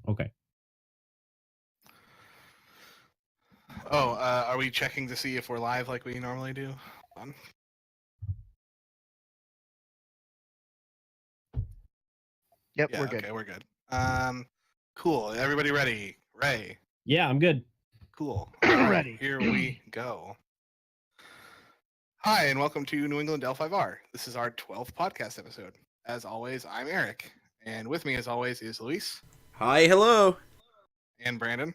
Okay. Oh, are we checking to see if we're live like we normally do? Yep, Yeah, we're good. Okay, we're good. Cool. Everybody ready? Ray. Yeah, I'm good. Cool. All right, Ready. Here we go. Hi, and welcome to New England NEL5R. This is our 12th podcast episode. As always, I'm Eric, and with me, as always, is Luis. Hi, hello. And Brandon.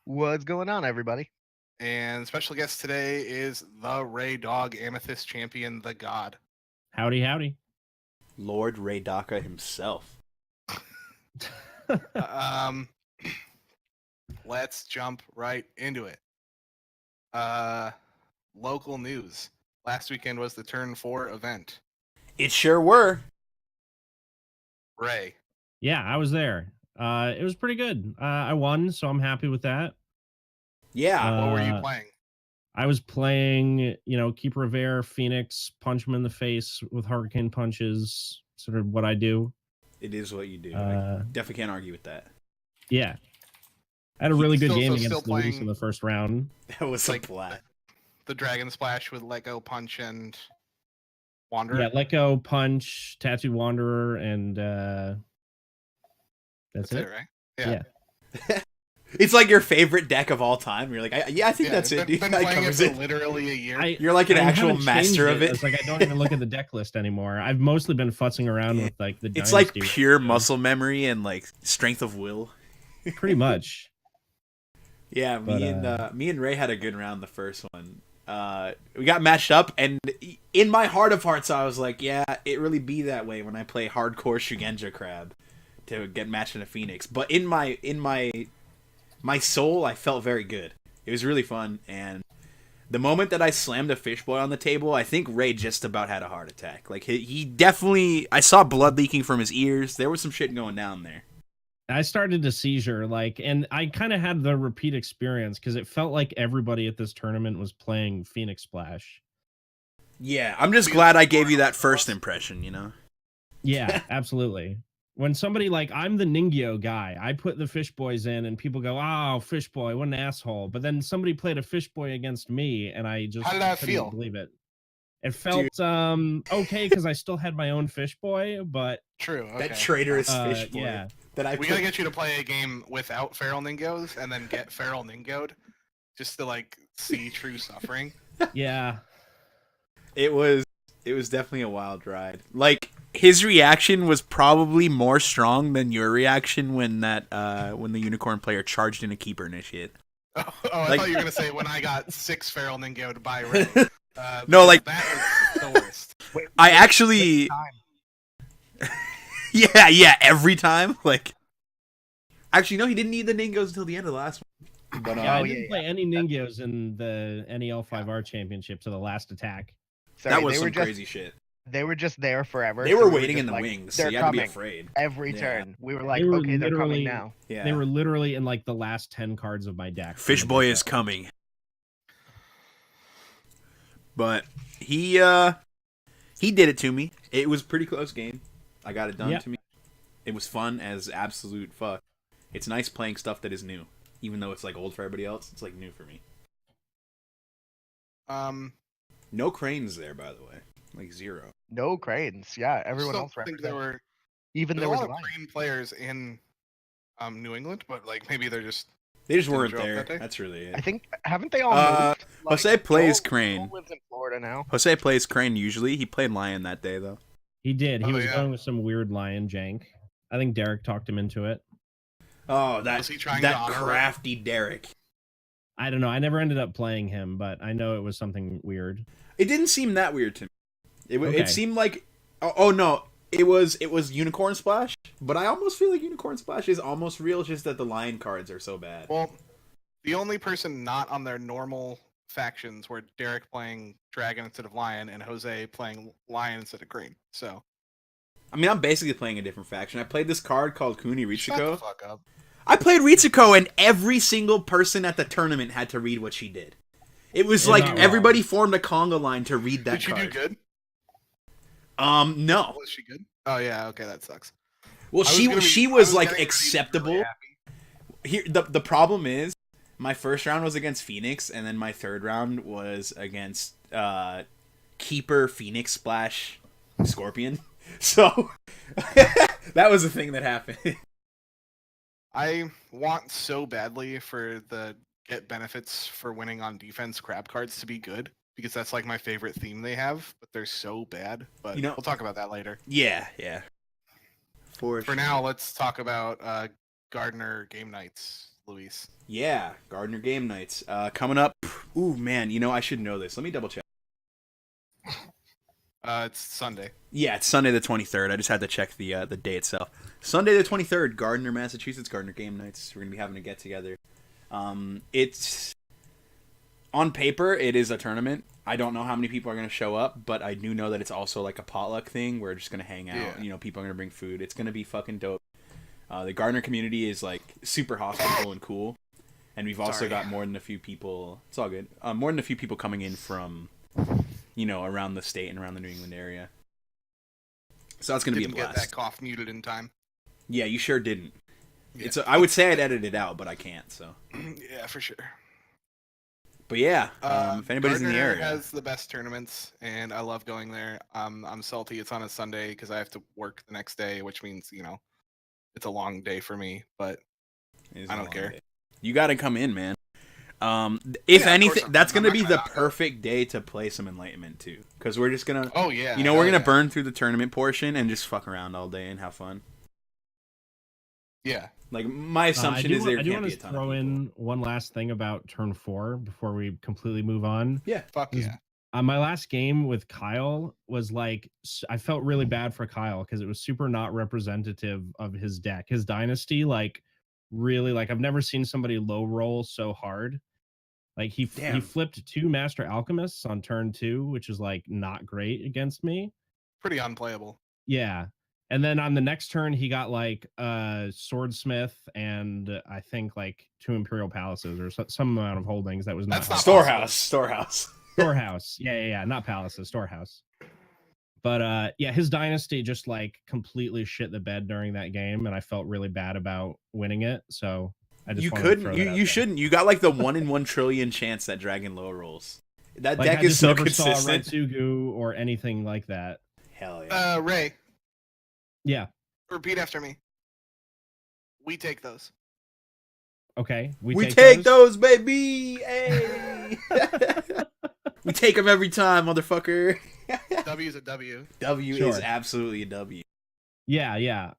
What's going on, everybody? And special guest today is the Ray Dog Amethyst Champion, the God. Howdy, howdy. Lord Ray Daka himself. Let's jump right into it. Local news. Last weekend was the Turn 4 event. It sure were. Ray. Yeah, I was there. It was pretty good. I won, so I'm happy with that. Yeah. What were you playing? I was playing, Keeper of Air, Phoenix, punch him in the face with hurricane punches, sort of what I do. It is what you do. I definitely can't argue with that. Yeah. I had a really good game still against Luis playing- in the first round. That was Like- a blast. The Dragon Splash with Let Go, Punch, and Wanderer? Yeah, Let Go, Punch, Tattooed Wanderer, and that's it. right? Yeah. It's like your favorite deck of all time. You're like, I think that's it, dude. Been That playing it covers for it. literally a year. You're like an I actual haven't master changed of it. It's like I don't even look at the deck list anymore. I've mostly been futzing around with like the It's like Dynasty pure ones, muscle memory and like strength of will. pretty much. Yeah, But, me and Ray had a good round the first one. We got matched up, and in my heart of hearts, I was like, yeah, it really be that way when I play hardcore Shugenja Crab to get matched in a Phoenix. But in my soul, I felt very good. It was really fun, and the moment that I slammed a fish boy on the table, I think Ray just about had a heart attack. Like he definitely, I saw blood leaking from his ears. There was some shit going down there. I started to seizure, and I kind of had the repeat experience because it felt like everybody at this tournament was playing Phoenix Splash. Yeah, I'm just glad I gave you that first impression, you know? Yeah, absolutely. When somebody I'm the Ningyo guy, I put the fish boys in and people go, oh, fish boy, what an asshole. But then somebody played a fish boy against me and I just How did that couldn't feel? believe it. It felt okay because I still had my own fish boy, but True. Okay. That traitorous fish boy. yeah. That I We gotta get you to play a game without Feral Ningoes and then get Feral Ningoed just to see true suffering. Yeah. It was definitely a wild ride. Like his reaction was probably more strong than your reaction when when the unicorn player charged in a keeper initiate. I thought you were gonna say when I got 6 Feral Ningoed by Ray. No, like that was the worst. Wait, I actually time. yeah, every time. Like actually no, he didn't need the Ningos until the end of the last one. But Yeah, I yeah, didn't play any Ningyos in the NEL5R championship to the last attack. Sorry, that was they some were just, crazy shit. They were just there forever. They so were we waiting just in the like, wings, so they're you had to be coming afraid. every Yeah. turn. We were like, They were okay, they're coming literally- now. Yeah. They were literally in the last 10 cards of my deck. Fish boy is coming. But he did it to me. It was a pretty close game. I got it done Yeah. to me. It was fun as absolute fuck. It's nice playing stuff that is new. Even though it's old for everybody else, it's new for me. No cranes there, by the way. Zero. No cranes. Yeah, everyone Still else think represented. there were Even there's there a was lot a of line. Crane players in New England, but maybe they're just They just Didn't weren't show up there. that day? That's really I it. think haven't they all moved? Jose plays Joel Crane. lives in Florida now. Jose plays crane usually. He played lion that day though. He did. He Oh, was yeah. going with some weird lion jank. I think Derek talked him into it. Oh, Was he trying to that honor her? crafty Derek. I don't know. I never ended up playing him, but I know it was something weird. It didn't seem that weird to me. Okay. It seemed like oh no, it was Unicorn Splash, but I almost feel like Unicorn Splash is almost real, just that the lion cards are so bad. Well, the only person not on their normal factions were Derek playing Dragon instead of Lion and Jose playing Lion instead of Green. So I mean, I'm basically playing a different faction. I played this card called Kuni shut the Ritsuko. fuck up. I played Ritsuko, and every single person at the tournament had to read what she did. It was You're like not wrong. everybody formed a conga line to read that Did she card. do good? No. Was she good? Oh yeah, okay, that sucks. Well, I was she gonna be- she I was getting ready to be acceptable. really happy. here the problem is my first round was against Phoenix, and then my third round was against Keeper Phoenix Splash Scorpion. So that was the thing that happened. I want so badly for the get benefits for winning on defense crab cards to be good, because that's like my favorite theme they have, but they're so bad. But we'll talk about that later. Yeah. For now, let's talk about Gardner game nights, Luis. Yeah, Gardner game nights coming up. Ooh, man, I should know this. Let me double check. It's Sunday. Yeah, it's Sunday the 23rd. I just had to check the day itself. Sunday the 23rd, Gardner, Massachusetts, Gardner game nights. We're gonna be having a get together. It's on paper, it is a tournament. I don't know how many people are gonna show up, but I do know that it's also like a potluck thing. We're just gonna hang out. Yeah. People are gonna bring food. It's gonna be fucking dope. The Gardner community is like super hospitable and cool, and we've also got more than a few people. It's all good. More than a few people coming in from, around the state and around the New England area. So that's gonna be a blast. Get that cough muted in time. Yeah, you sure didn't. Yeah. I would say I'd edit it out, but I can't. So. Yeah, for sure. But yeah, if anybody's Gardner in the area, has the best tournaments, and I love going there. I'm salty it's on a Sunday because I have to work the next day, which means it's a long day for me. But I don't care. Day. You got to come in, man. If anything, that's gonna be the perfect day to play some Enlightenment too, because we're just gonna. Oh yeah. We're gonna burn through the tournament portion and just fuck around all day and have fun. Yeah. Like my assumption is there can't be a ton of people. I do want to throw in one last thing about turn 4 before we completely move on. Yeah. Fuck yeah. My last game with Kyle was like, I felt really bad for Kyle because it was super not representative of his deck. His dynasty, like, really, like, I've never seen somebody low roll so hard. Like, he flipped 2 Master Alchemists on turn 2, which is, like, not great against me. Pretty unplayable. Yeah. And then on the next turn, he got, like, Swordsmith and I think, like, 2 Imperial Palaces or some amount of holdings that was not... That's not Storehouse. Storehouse. Yeah. Not Palaces. Storehouse. But, yeah, his dynasty just, like, completely shit the bed during that game, and I felt really bad about winning it, so... You couldn't. You shouldn't. You got like the 1 in 1 trillion chance that Dragon low rolls. That deck is so consistent. Saw Retsugu or anything like that. Hell yeah. Ray. Yeah. Repeat after me. We take those. Okay. We take those, baby. Hey. We take them every time, motherfucker. W is a W. W is absolutely a W. Yeah.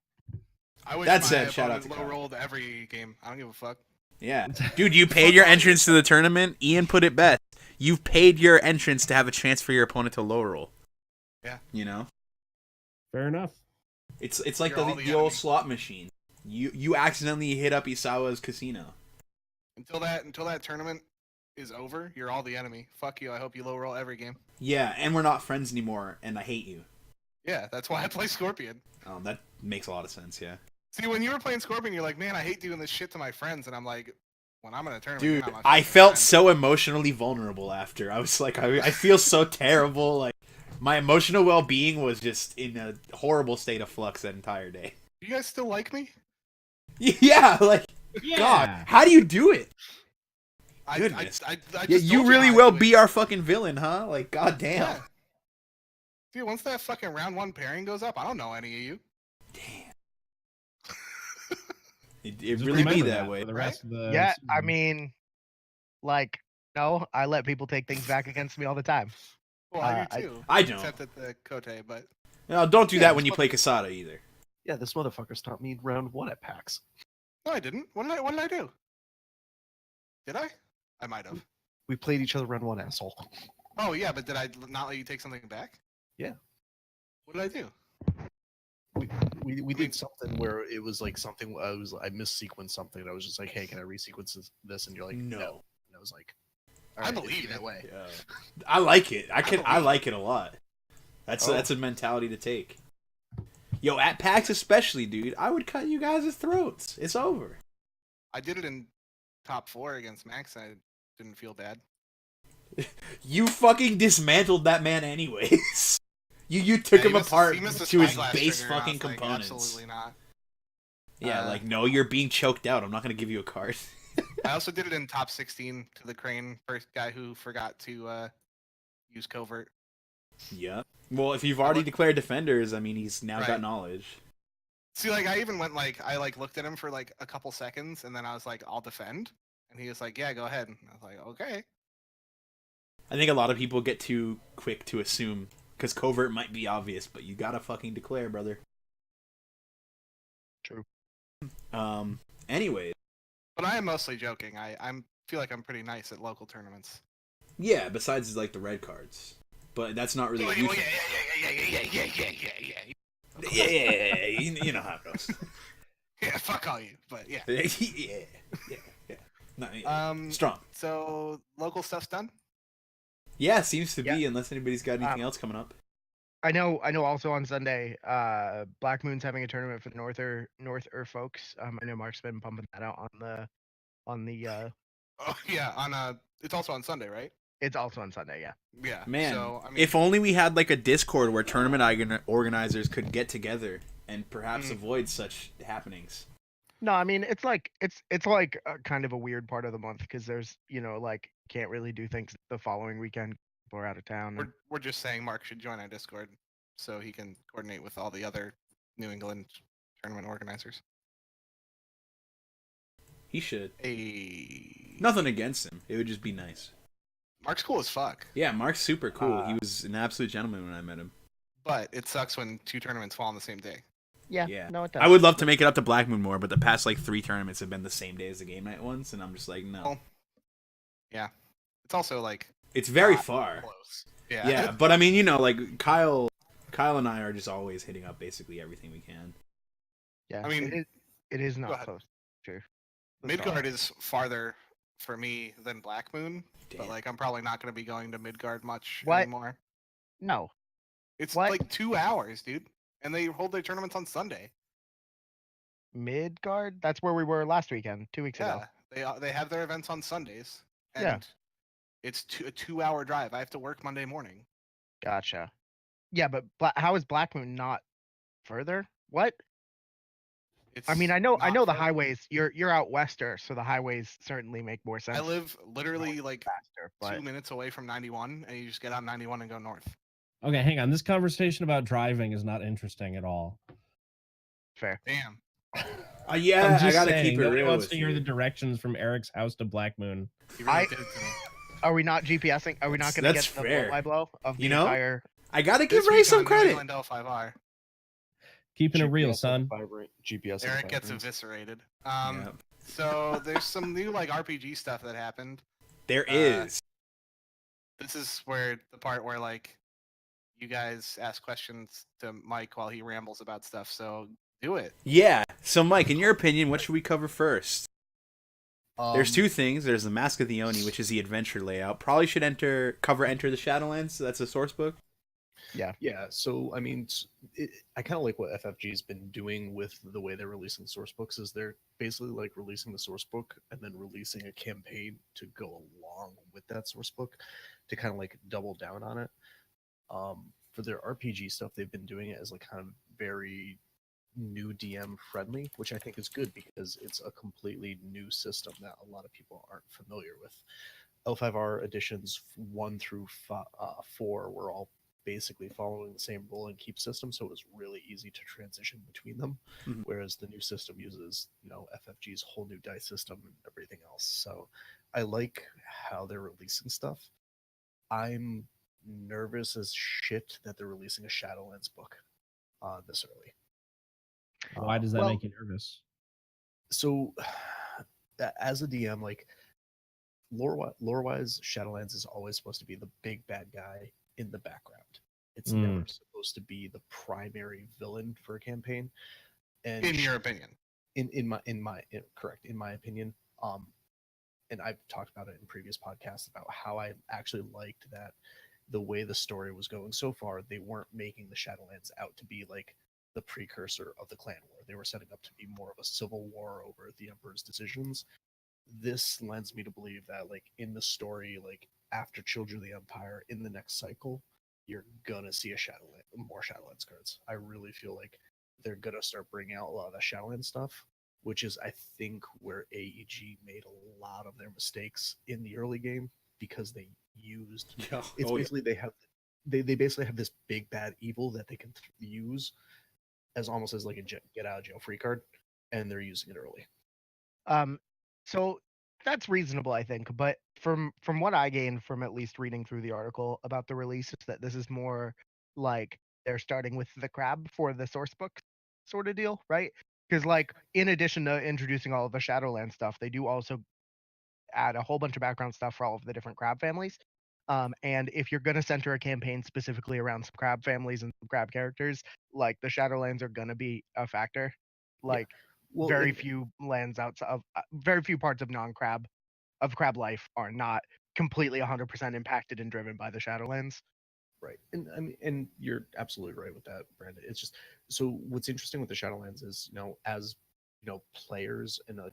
I wish That's it. Shout out to low rolled every game. I don't give a fuck. Yeah. Dude, you paid your entrance to the tournament. Ian put it best. You've paid your entrance to have a chance for your opponent to low roll. Yeah. Fair enough. It's like the old slot machine. You accidentally hit up Isawa's casino. Until that tournament is over, you're all the enemy. Fuck you. I hope you low roll every game. Yeah, and we're not friends anymore, and I hate you. Yeah, that's why I play Scorpion. That makes a lot of sense, yeah. See, when you were playing Scorpion, you're like, man, I hate doing this shit to my friends, and I'm like, when I'm in a tournament, dude, you're not my I felt friend. so emotionally vulnerable after. I was like, I feel so terrible. Like, my emotional well-being was just in a horrible state of flux that entire day. You guys still like me? Yeah, like, yeah. God, how do you do it? Goodness. I yeah, just you really will be our fucking villain, huh? Like, goddamn. Yeah. Dude, once that fucking round 1 pairing goes up, I don't know any of you. Damn. It really be that way. For the rest of the Yeah, season. I mean, like, no, I let people take things back against me all the time. Well, I do too. I don't. Except at the Kote, but... No, don't do that when you play Casada either. Yeah, this motherfucker stopped me round 1 at PAX. No, I didn't. What did I do? Did I? I might have. We played each other round 1, asshole. Oh, yeah, but did I not let you take something back? Yeah. What did I do? We did something where it was like something I missequenced something. And I was just like, hey, can I resequence this? And you're like, no. And I was like, I believe that way. Yeah. I like it. I like it a lot. That's a mentality to take. Yo, at PAX especially, dude, I would cut you guys' throats. It's over. I did it in top 4 against Max, and I didn't feel bad. You fucking dismantled that man anyways. You took him apart to his base fucking components. Absolutely not. Yeah, like, no, you're being choked out. I'm not going to give you a card. I also did it in top 16 to the Crane, first guy who forgot to use covert. Yeah. Well, if you've already declared defenders, I mean, he's now got Right. knowledge. See, like, I even went, like, I, like, looked at him for, like, a couple seconds, and then I was like, I'll defend. And he was like, yeah, go ahead. And I was like, okay. I think a lot of people get too quick to assume, because covert might be obvious, but you gotta fucking declare, brother. True. Anyways. But I am mostly joking. I feel like I'm pretty nice at local tournaments. Yeah, besides, like, the red cards. But that's not really what you think. Yeah, you know how it goes. Yeah, fuck all you, but yeah. yeah. No, yeah. Strong. So local stuff's done. Yeah, seems to be, unless anybody's got anything else coming up. I know. Also on Sunday, Black Moon's having a tournament for the North folks. I know Mark's been pumping that out on the. Oh yeah, it's also on Sunday, right? It's also on Sunday, yeah. Yeah. Man, so, I mean, if only we had like a Discord where tournament organizers could get together and perhaps avoid such happenings. No, I mean it's like kind of a weird part of the month because there's like can't really do things the following weekend. People are out of town. We're just saying Mark should join our Discord so he can coordinate with all the other New England tournament organizers. He should. Hey. Nothing against him. It would just be nice. Mark's cool as fuck. Yeah, Mark's super cool. He was an absolute gentleman when I met him. But it sucks when two tournaments fall on the same day. Yeah. No, it does. I would love to make it up to Black Moon more, but the past like 3 tournaments have been the same day as the game night ones, and I'm just like, no. Well, yeah. It's also like it's very far. Close. Yeah. Yeah, but I mean, like Kyle and I are just always hitting up basically everything we can. Yeah. I mean, it is not close. True. Midgard is farther for me than Black Moon, but like I'm probably not going to be going to Midgard much anymore. No. It's like 2 hours, dude, and they hold their tournaments on Sunday. Midgard? That's where we were last weekend, 2 weeks ago. Yeah, they have their events on Sundays, and it's a 2-hour drive. I have to work Monday morning. Gotcha. Yeah, but how is Black Moon not further? What? I mean, I know the highways. You're out wester, so the highways certainly make more sense. I live literally like faster, 2 minutes away from 91, and you just get on 91 and go north. Okay, hang on. This conversation about driving is not interesting at all. Fair. Damn. Yeah, I gotta keep it nobody real. wants to hear the directions from Eric's house to Black Moon. Are we not GPSing? Are we not going to get the blow-by-blow of the entire? I gotta give Ray some credit. NEL5R. Keeping it real, son. GPS. Eric gets eviscerated. So there's some new like RPG stuff that happened. There is. This is where the part where like you guys ask questions to Mike while he rambles about stuff. So do it. Yeah. So Mike, in your opinion, what should we cover first? There's 2 things. There's the Mask of the Oni, which is the adventure layout. Probably should cover Enter the Shadowlands. So that's a source book. Yeah. So I mean, I kind of like what FFG's been doing with the way they're releasing source books. Is they're basically like releasing the source book and then releasing a campaign to go along with that source book to kind of like double down on it. For their RPG stuff, they've been doing it as like kind of very new DM friendly, which I think is good because it's a completely new system that a lot of people aren't familiar with. L5R editions 1 through 4 were all basically following the same roll and keep system, so it was really easy to transition between them. Whereas the new system uses, FFG's whole new dice system and everything else. So I like how they're releasing stuff. I'm nervous as shit that they're releasing a Shadowlands book this early. Why does that make you nervous? So, as a DM, like lore-wise, Shadowlands is always supposed to be the big bad guy in the background. It's never supposed to be the primary villain for a campaign. And in your opinion, in my opinion, and I've talked about it in previous podcasts about how I actually liked that the way the story was going so far, they weren't making the Shadowlands out to be like the precursor of the clan war. They were setting up to be more of a civil war over the Emperor's decisions. This lends me to believe that, like, in the story, like after Children of the Empire, in the next cycle, you're gonna see more Shadowlands cards. I really feel like they're gonna start bringing out a lot of the Shadowlands stuff, which is I think where AEG made a lot of their mistakes in the early game because they used it's basically they basically have this big bad evil that they can use as almost as like a get out of jail free card, and they're using it early. So that's reasonable, I think. But from what I gained from at least reading through the article about the release, is that this is more like they're starting with the crab for the source book sort of deal, right? Because like in addition to introducing all of the Shadowland stuff, they do also add a whole bunch of background stuff for all of the different crab families. And if you're going to center a campaign specifically around some crab families and some crab characters, like the Shadowlands are going to be a factor. Like Well, very few lands outside of very few parts of non-crab of crab life are not completely 100% impacted and driven by the Shadowlands. Right. And I mean, and you're absolutely right with that, Brandon. It's just so what's interesting with the Shadowlands is, as players and a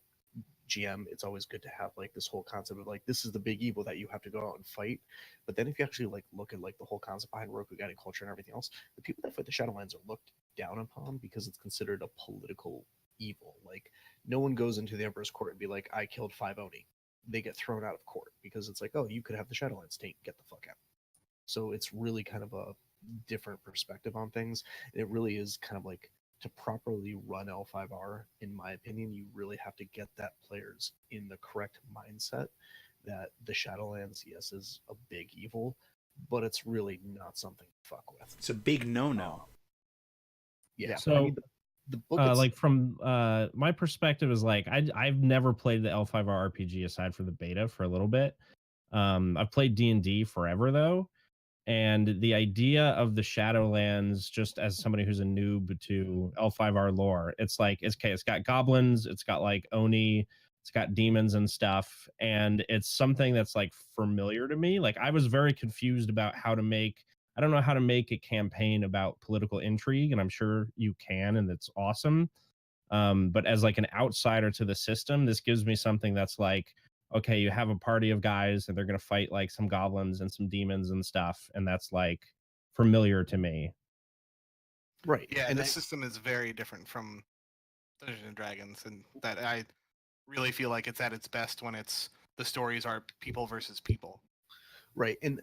GM, it's always good to have like this whole concept of like this is the big evil that you have to go out and fight. But then if you actually like look at like the whole concept behind Roku guiding culture and everything else, the people that fight the Shadowlands are looked down upon because it's considered a political evil. Like no one goes into the Emperor's court and be like, I killed 5 Oni. They get thrown out of court because it's like, oh, you could have the Shadowlands take, get the fuck out. So it's really kind of a different perspective on things. And it really is kind of like to properly run L5R, in my opinion, you really have to get that players in the correct mindset that the Shadowlands, yes, is a big evil, but it's really not something to fuck with. It's a big no-no. Yeah. So I mean, the book like from my perspective is like I've never played the L5R RPG aside from the beta for a little bit. I've played D&D forever though, and the idea of the Shadowlands, just as somebody who's a noob to L5R lore, it's like it's got goblins, it's got like Oni, it's got demons and stuff, and it's something that's like familiar to me. Like I was very confused about how to make I don't know how to make a campaign about political intrigue, and I'm sure you can, and it's awesome. But as like an outsider to the system, this gives me something that's like, okay, you have a party of guys and they're gonna fight like some goblins and some demons and stuff, and that's like familiar to me. Right. Yeah, And this system is very different from Dungeons and Dragons, and that I really feel like it's at its best when it's the stories are people versus people. Right. And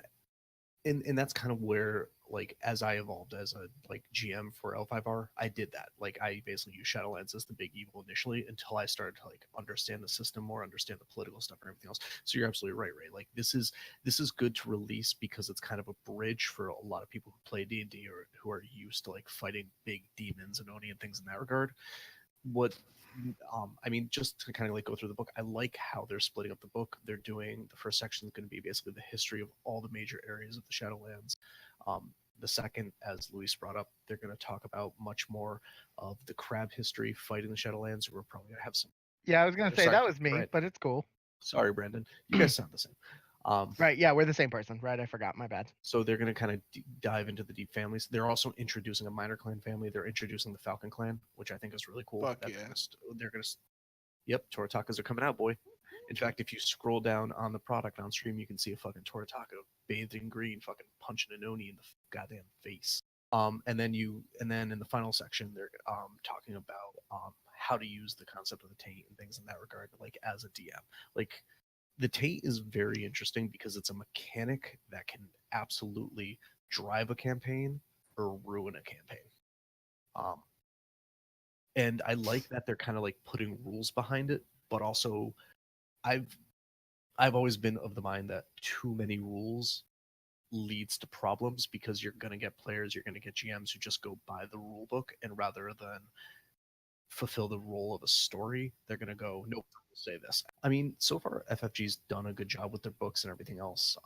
that's kind of where like as I evolved as a like GM for L5R, I did that. Like I basically used Shadowlands as the big evil initially until I started to like understand the system more, understand the political stuff and everything else. So you're absolutely right, Ray. Like this is good to release because it's kind of a bridge for a lot of people who play D&D or who are used to like fighting big demons and Oni and things in that regard. What I mean, just to kind of like go through the book, I like how they're splitting up the book. They're doing the first section is going to be basically the history of all the major areas of the Shadowlands. The second, as Luis brought up, they're going to talk about much more of the crab history fighting the Shadowlands. We're probably going to have some. Yeah, I was going to say Sorry, that was me, Brandon. but it's cool. Sorry, Brandon. You guys sound the same. Right, yeah, we're the same person. Right, I forgot. My bad. So they're going to kind of dive into the deep families. They're also introducing a minor clan family. They're introducing the Falcon clan, which I think is really cool. Fuck yeah. They're going to. Yep, Toratakas are coming out, boy. In fact, if you scroll down on the product on stream, you can see a fucking Torataka bathed in green, fucking punching an Oni in the goddamn face. And then in the final section, they're talking about how to use the concept of the taint and things in that regard, like as a DM. Like the taint is very interesting because it's a mechanic that can absolutely drive a campaign or ruin a campaign. And I like that they're kind of like putting rules behind it, but also I've always been of the mind that too many rules leads to problems because you're going to get players, you're going to get GMs who just go by the rule book, and rather than fulfill the role of a story, they're going to go, nope, we'll say this. I mean, so far FFG's done a good job with their books and everything else.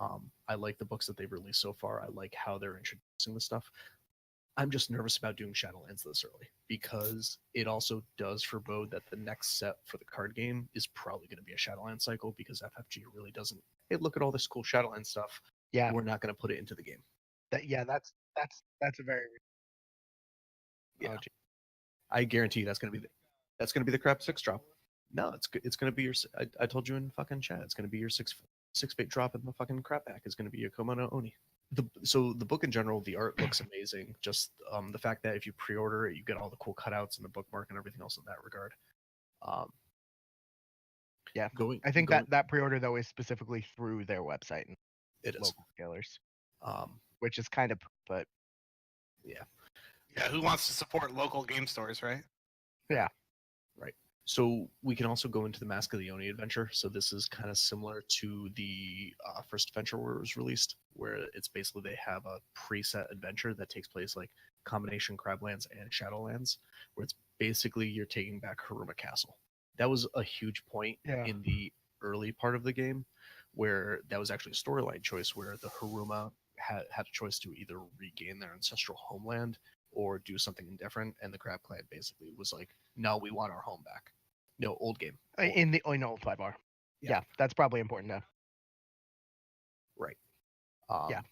I like the books that they've released so far. I like how they're introducing the stuff. I'm just nervous about doing Shadowlands this early because it also does forebode that the next set for the card game is probably going to be a Shadowlands cycle because FFG really doesn't. Hey, look at all this cool Shadowlands stuff. Yeah, we're not going to put it into the game. That's a very yeah. I guarantee you that's going to be the crap 6 drop. No, it's going to be your. I told you in fucking chat. It's going to be your 6 bait drop in the fucking crap pack. It's going to be your Komodo Oni. the book in general, the art looks amazing. Just the fact that if you pre-order it, you get all the cool cutouts and the bookmark and everything else in that regard. Um, Yeah, going, I think going, that pre-order though is specifically through their website and it is. local retailers, Um, which is kind of, but yeah, Yeah, who wants to support local game stores, right? yeah. right. So we can also go into the Mask of the Oni adventure. So this is kind of similar to the first adventure where it was released, where it's basically they have a preset adventure that takes place like combination Crablands and Shadowlands, where it's basically you're taking back Haruma Castle. That was a huge point Yeah. in the early part of the game, where that was actually a storyline choice where the Haruma had a choice to either regain their ancestral homeland or do something different, and the Crab Clan basically was like, "No, we want our home back." No, old game. In the old 5R. Yeah, that's probably important to. Right. Yeah.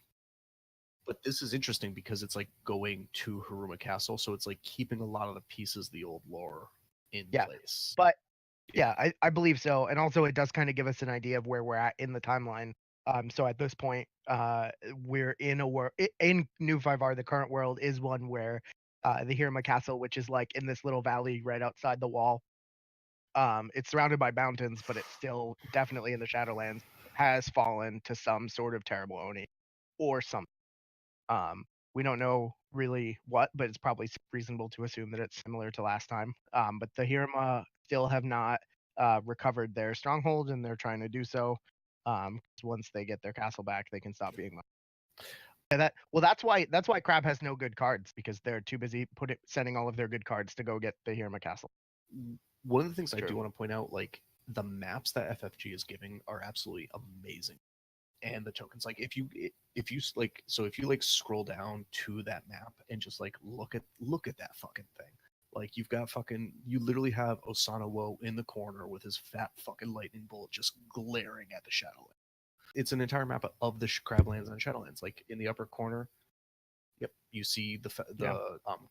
But this is interesting because it's like going to Haruma Castle, so it's like keeping a lot of the pieces, the old lore in place. But yeah, I believe so. And also it does kind of give us an idea of where we're at in the timeline. So at this point, we're in a world in New 5R. The current world is one where the Hirama Castle, which is like in this little valley right outside the wall, it's surrounded by mountains, but it's still definitely in the Shadowlands, has fallen to some sort of terrible Oni or something. We don't know really what, but it's probably reasonable to assume that it's similar to last time. But the Hirama still have not recovered their stronghold, and they're trying to do so. 'Cause once they get their castle back, they can stop being. Yeah, that's why Crab has no good cards, because they're too busy sending all of their good cards to go get the Hirama Castle. One of the things I do want to point out, like the maps that FFG is giving are absolutely amazing, and the tokens. Like if you like scroll down to that map and just like look at that fucking thing. Like you literally have Osana Woe in the corner with his fat fucking lightning bolt just glaring at the Shadowlands. It's an entire map of the Crablands and Shadowlands. Like in the upper corner, yep, you see the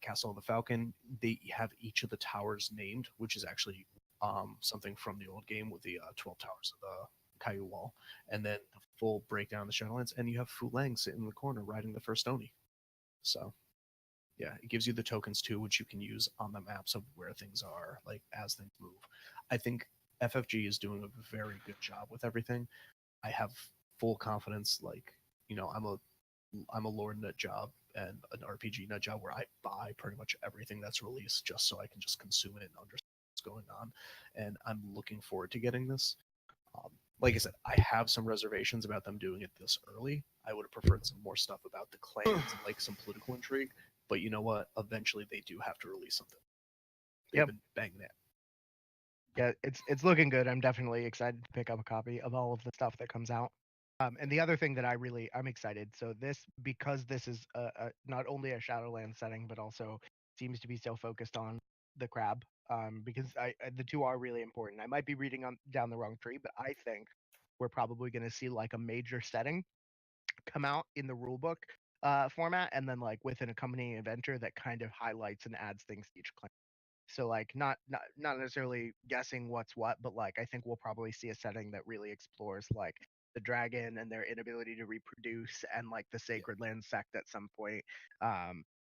Castle of the Falcon. They have each of the towers named, which is actually something from the old game with the 12 towers of the Caillou Wall, and then the full breakdown of the Shadowlands, and you have Fu Lang sitting in the corner riding the first Oni. So, yeah, it gives you the tokens too, which you can use on the maps of where things are, like as things move. I think FFG is doing a very good job with everything. I have full confidence. Like, I'm a lore nut job and an RPG nut job where I buy pretty much everything that's released just so I can just consume it and understand what's going on. And I'm looking forward to getting this. Like I said, I have some reservations about them doing it this early. I would have preferred some more stuff about the clans and like some political intrigue. But you know what? Eventually, they do have to release something. They've been banging it. Yeah, it's looking good. I'm definitely excited to pick up a copy of all of the stuff that comes out. And the other thing that I'm excited. So because this is not only a Shadowland setting, but also seems to be so focused on the crab. Because the two are really important. I might be reading down the wrong tree, but I think we're probably going to see like a major setting come out in the rulebook format, and then like with an accompanying adventure that kind of highlights and adds things to each clan. So like not necessarily guessing what's what, but like I think we'll probably see a setting that really explores like the dragon and their inability to reproduce, and like the sacred land sect at some point,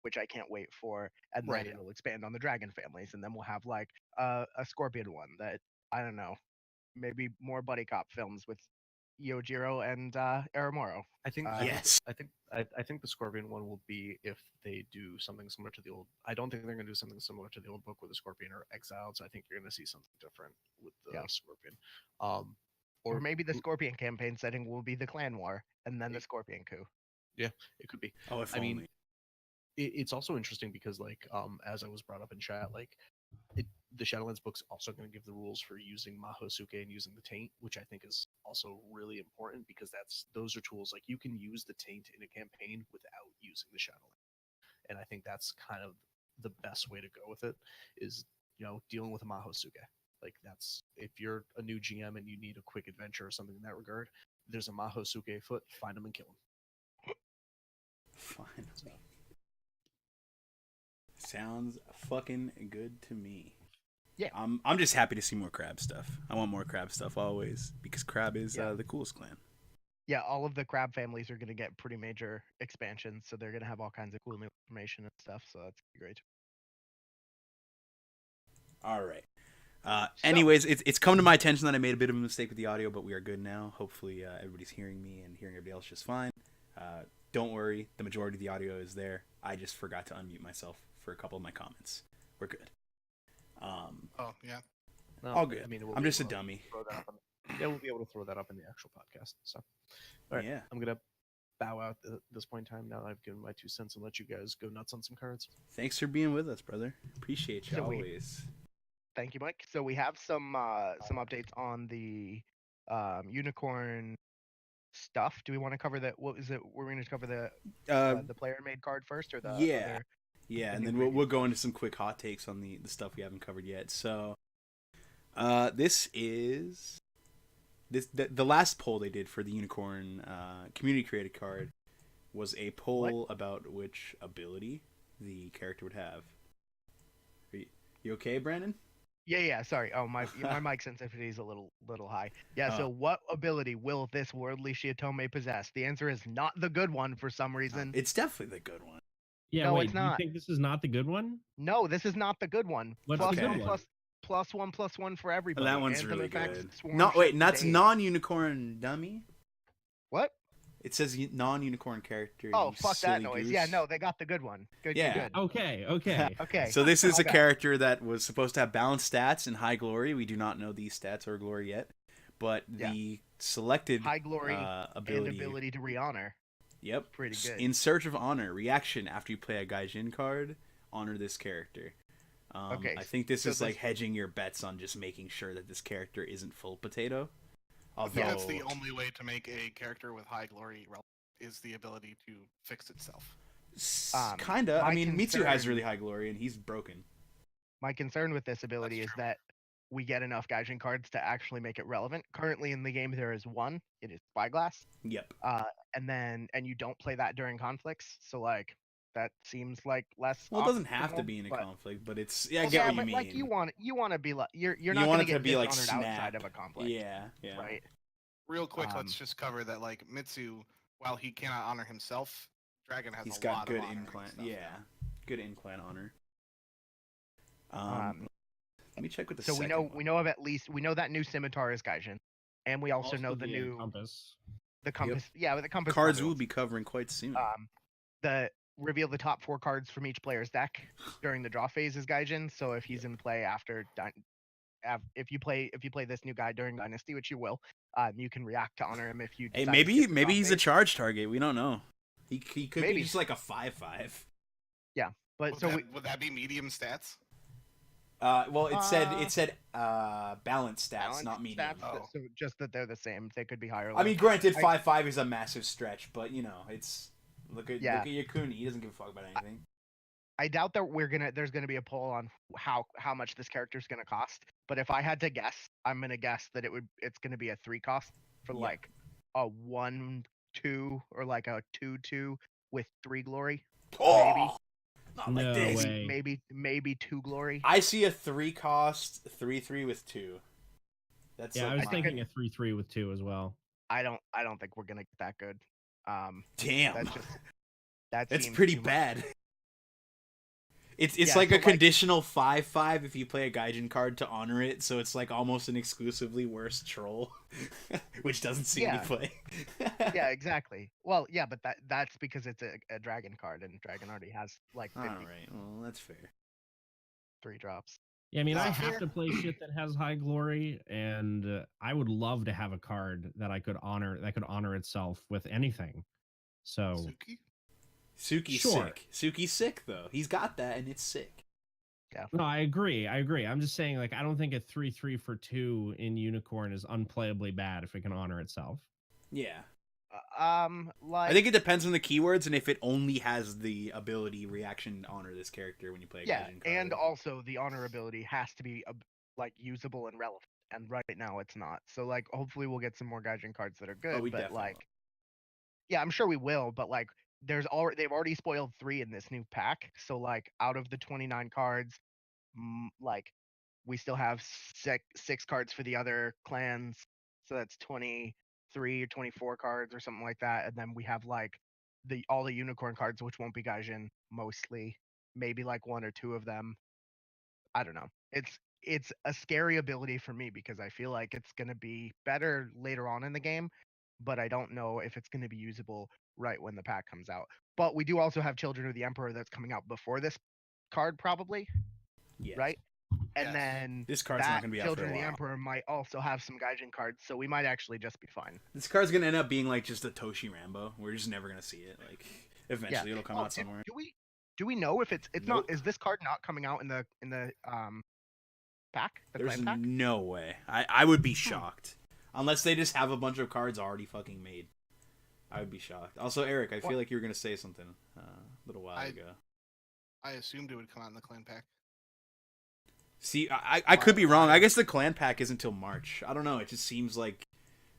which I can't wait for. And then it'll expand on the dragon families, and then we'll have like a scorpion one that, I don't know, maybe more buddy cop films with Yojiro and Aramoro. I think yes. I think the Scorpion one will be if they do something similar to the old. I don't think they're going to do something similar to the old book where the Scorpion are exiled. So I think you're going to see something different with the Scorpion. Or maybe the Scorpion campaign setting will be the clan war and then the Scorpion coup. Yeah, it could be. Oh, if only. It's also interesting because like as I was brought up in chat, like the Shadowlands book's also going to give the rules for using Mahosuke and using the Taint, which I think is also really important because those are tools like you can use the Taint in a campaign without using the Shadowlands, and I think that's kind of the best way to go with it is dealing with a Mahosuke. Like that's if you're a new GM and you need a quick adventure or something in that regard, there's a Mahosuke afoot, find him and kill him. Fine. Sounds fucking good to me. Yeah. I'm just happy to see more crab stuff. I want more crab stuff always because crab is the coolest clan. Yeah, all of the crab families are going to get pretty major expansions, so they're going to have all kinds of cool new information and stuff. So that's great. All right. Anyways, it's come to my attention that I made a bit of a mistake with the audio, but we are good now. Hopefully, everybody's hearing me and hearing everybody else just fine. Don't worry, the majority of the audio is there. I just forgot to unmute myself for a couple of my comments. We're good. Oh yeah. No, All good. I mean, I'm just a dummy. Yeah, we'll be able to throw that up in the actual podcast. So, all right, Yeah. I'm gonna bow out at this point in time. Now that I've given my 2 cents and let you guys go nuts on some cards. Thanks for being with us, brother. Appreciate you always. Thank you, Mike. So we have some updates on the unicorn stuff. Do we want to cover that? What is it? We're going to cover the player made card first, or the other, and then we'll go into some quick hot takes on the stuff we haven't covered yet. So, this is the last poll they did for the unicorn community created card was a poll about which ability the character would have. You okay, Brandon? Yeah. Sorry. Oh, my mic sensitivity is a little high. Yeah. So, what ability will this worldly Shiotome possess? The answer is not the good one for some reason. It's definitely the good one. Yeah, no, wait, it's not. You think this is not the good one? No, this is not the good one. What's Plus the good one, one? +1/+1 for everybody. That one's Anthem really effects, good. swarm No, wait, shift that's days. non-unicorn dummy. What? It says non-unicorn character. Oh, fuck that noise. Goose. Yeah, no, they got the good one. Good. Yeah. Good. Okay. Okay. So this is a Okay. character that was supposed to have balanced stats and high glory. We do not know these stats or glory yet, but the selected high glory ability, and ability to re-honor. Yep. Pretty good. In Search of Honor, reaction after you play a Gaijin card, honor this character. Okay. I think this so is like hedging your bets on just making sure that this character isn't full potato. I Although think that's the only way to make a character with high glory relevant is the ability to fix itself. Kinda. I mean, Mitsu has concern- really high glory, and he's broken. My concern with this ability That's is true. that we get enough Gaijin cards to actually make it relevant. Currently in the game there is one. It is Spyglass. Yep. And you don't play that during conflicts. So like that seems like less. Well, it doesn't have to optimal, be in a but- conflict, but it's I Well, get yeah, what you but mean. like you want to be like you're You not want going to it to get be like dishonored snap. outside of a conflict. Yeah. Right. Real quick, let's Um, just cover that. Like Mitsu, while he cannot honor himself, Dragon has He's a got lot good of honoring incline. stuff Yeah. now. Good incline honor. Um, Let me check with the So we second one. know of at least we know that new scimitar is Gaijin, and we also know the new compass. the compass. Yeah, the compass cards probably we'll was. be covering quite soon. The reveal the top 4 cards from each player's deck during the draw phase is Gaijin. So if he's in play after if you play this new guy during Dynasty, which you will, you can react to honor him if you. Hey, decide to skip the maybe draw he's a phase. charge target. We don't know. He could Maybe. be just like a 5/5. But so Would that be medium stats? Well, it said balance stats, balance not medium. stats, Oh. so just that they're the same. They could be higher. or I mean, lower. granted, 5/5 is a massive stretch, but you know, it's look at Yakuni. He doesn't give a fuck about anything. I doubt that there's gonna be a poll on how much this character's gonna cost. But if I had to guess, I'm gonna guess that it's gonna be a 3 cost for like a 1/2 or like a 2/2 with 3 glory. Oh, not No like this. way. Maybe 2 glory. I see a 3 cost 3/3 with 2. That's Yeah, like I was I think thinking a 3/3 with 2 as well. I don't think we're gonna get that good. damn. That's just that That's seems pretty too much. bad. It's Yeah, like so a like- conditional 5/5 if you play a Gaijin card to honor it, so it's like almost an exclusively worse troll, which doesn't see any Yeah. play. Yeah, exactly. Well, yeah, but that's because it's a dragon card, and dragon already has like All 53 right, well that's fair. drops. Yeah, I mean, I Not have fair. to play shit that has high glory, and I would love to have a card that I could honor that could honor itself with anything. So Suki? Suki's Sure. sick. Suki's sick though. He's got that, and it's sick. no, I agree. I'm just saying, like, I don't think a 3/3 for 2 in Unicorn is unplayably bad if it can honor itself. Yeah, Like I think it depends on the keywords and if it only has the ability reaction to honor this character when you play a yeah, Gaijin card. and also the honor ability has to be like usable and relevant, and right now it's not. So like, hopefully we'll get some more Gaijin cards that are good. we But definitely like, yeah, I'm sure we will. But like, they've already spoiled 3 in this new pack. So like, out of the 29 cards, like, we still have six cards for the other clans. So that's 20. 23 or 24 cards or something like that, and then we have like all the unicorn cards, which won't be Gaijin mostly, maybe like one or two of them. I don't know. It's a scary ability for me because I feel like it's going to be better later on in the game, but I don't know if it's going to be usable right when the pack comes out. But we do also have Children of the Emperor that's coming out before this card probably, Yes. right? And Yes. then This card's not that gonna be out Children for a of the while. Emperor might also have some Gaijin cards, so we might actually just be fine. This card's gonna end up being like just a Toshi Rambo. We're just never gonna see it. Like eventually it'll come out somewhere. Do we know if it's Nope. not? Is this card not coming out in the pack? The There's clan pack? no way. I would be shocked. Unless they just have a bunch of cards already fucking made. I would be shocked. Also, Eric, I feel like you were gonna say something a little while ago. I assumed it would come out in the clan pack. See, I could be wrong. I guess the clan pack isn't until March. I don't know. It just seems like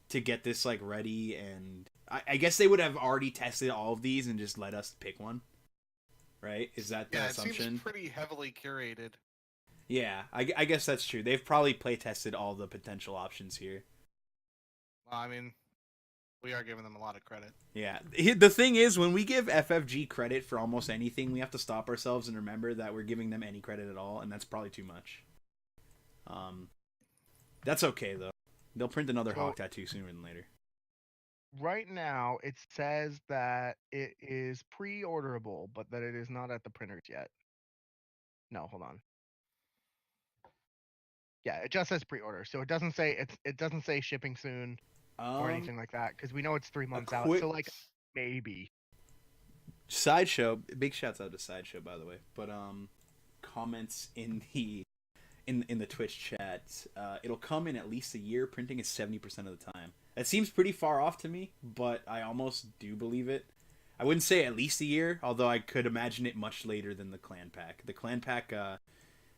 to get this like ready, and I guess they would have already tested all of these and just let us pick one. Right? Is that the assumption? It seems pretty heavily curated. Yeah, I guess that's true. They've probably play tested all the potential options here. Well, I mean, we are giving them a lot of credit. Yeah. The thing is, when we give FFG credit for almost anything, we have to stop ourselves and remember that we're giving them any credit at all, and that's probably too much. That's okay, though. They'll print another Hawk tattoo sooner than later. Right now, it says that it is pre-orderable, but that it is not at the printers yet. No, hold on. Yeah, it just says pre-order, so it doesn't say shipping soon or anything like that, because we know it's 3 months out. So like maybe. Sideshow, big shouts out to Sideshow, by the way. But comments in the Twitch chat, it'll come in at least a year. Printing is 70% of the time. That seems pretty far off to me, but I almost do believe it. I wouldn't say at least a year, although I could imagine it much later than the clan pack. The clan pack,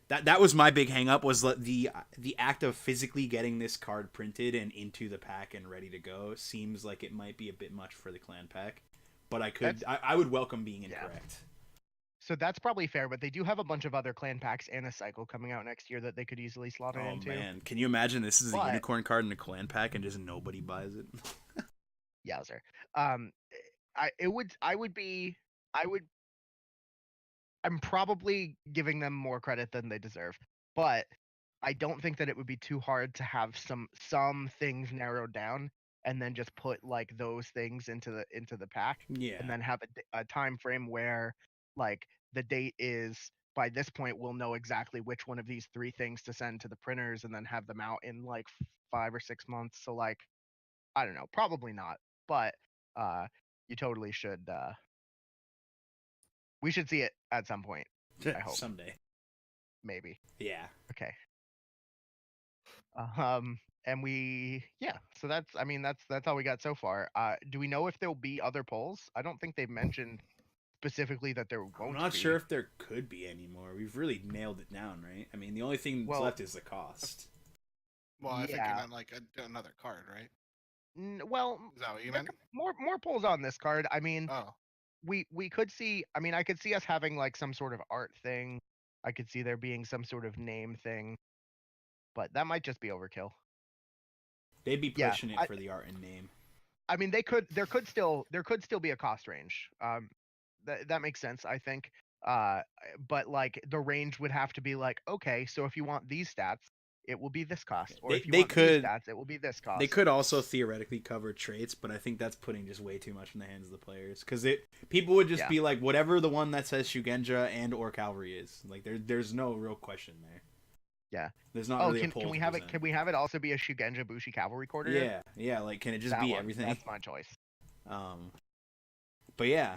that was my big hang up, was the act of physically getting this card printed and into the pack and ready to go seems like it might be a bit much for the clan pack. But I would welcome being incorrect. So that's probably fair, but they do have a bunch of other clan packs and a cycle coming out next year that they could easily slot it into. Oh man, can you imagine this is a unicorn card in a clan pack and just nobody buys it? Yowzer. I'm probably giving them more credit than they deserve, but I don't think that it would be too hard to have some things narrowed down and then just put like those things into the pack. Yeah. And then have a time frame where like the date is, by this point we'll know exactly which one of these 3 things to send to the printers and then have them out in like 5 or 6 months. So like, I don't know, probably not, but you totally should. We should see it at some point. I hope someday. Maybe. Yeah. Okay. And so that's all we got so far. Do we know if there'll be other polls? I don't think they've mentioned specifically that there won't be. I'm not sure if there could be anymore. We've really nailed it down, right? I mean, the only thing that's left is the cost. Well, I think you meant like another card, right? Well, is that what you meant? More polls on this card. I mean, oh. We could see, I mean, I could see us having like some sort of art thing. I could see there being some sort of name thing, but that might just be overkill. They'd be pushing it for the art and name. I mean, there could still be a cost range. That makes sense, I think. But like the range would have to be like, okay, so if you want these stats, it will be this cost, or if you want these stats, it will be this cost. They could also theoretically cover traits, but I think that's putting just way too much in the hands of the players, because people would just be like, whatever the one that says Shugenja and or Cavalry is, like there's no real question there. Yeah, there's not really a poll. Can we have it? Can we have it also be a Shugenja Bushi Cavalry Quarter? Yeah. Like, can it just be everything? That's my choice. But yeah,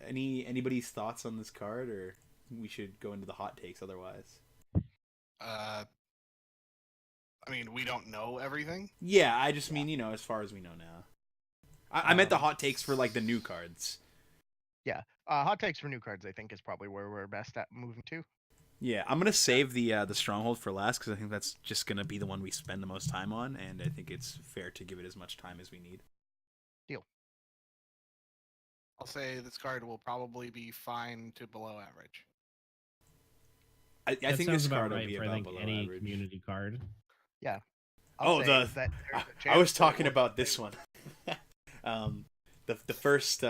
anybody's thoughts on this card, or we should go into the hot takes otherwise? I mean, we don't know everything. Yeah, I just mean, as far as we know now. I meant the hot takes for like the new cards. Yeah, hot takes for new cards, I think, is probably where we're best at moving to. Yeah, I'm gonna save the Stronghold for last, because I think that's just gonna be the one we spend the most time on, and I think it's fair to give it as much time as we need. Deal. I'll say this card will probably be fine to below average. I think this card will be for, about below any average. Community card. Yeah. I was talking about this one. The first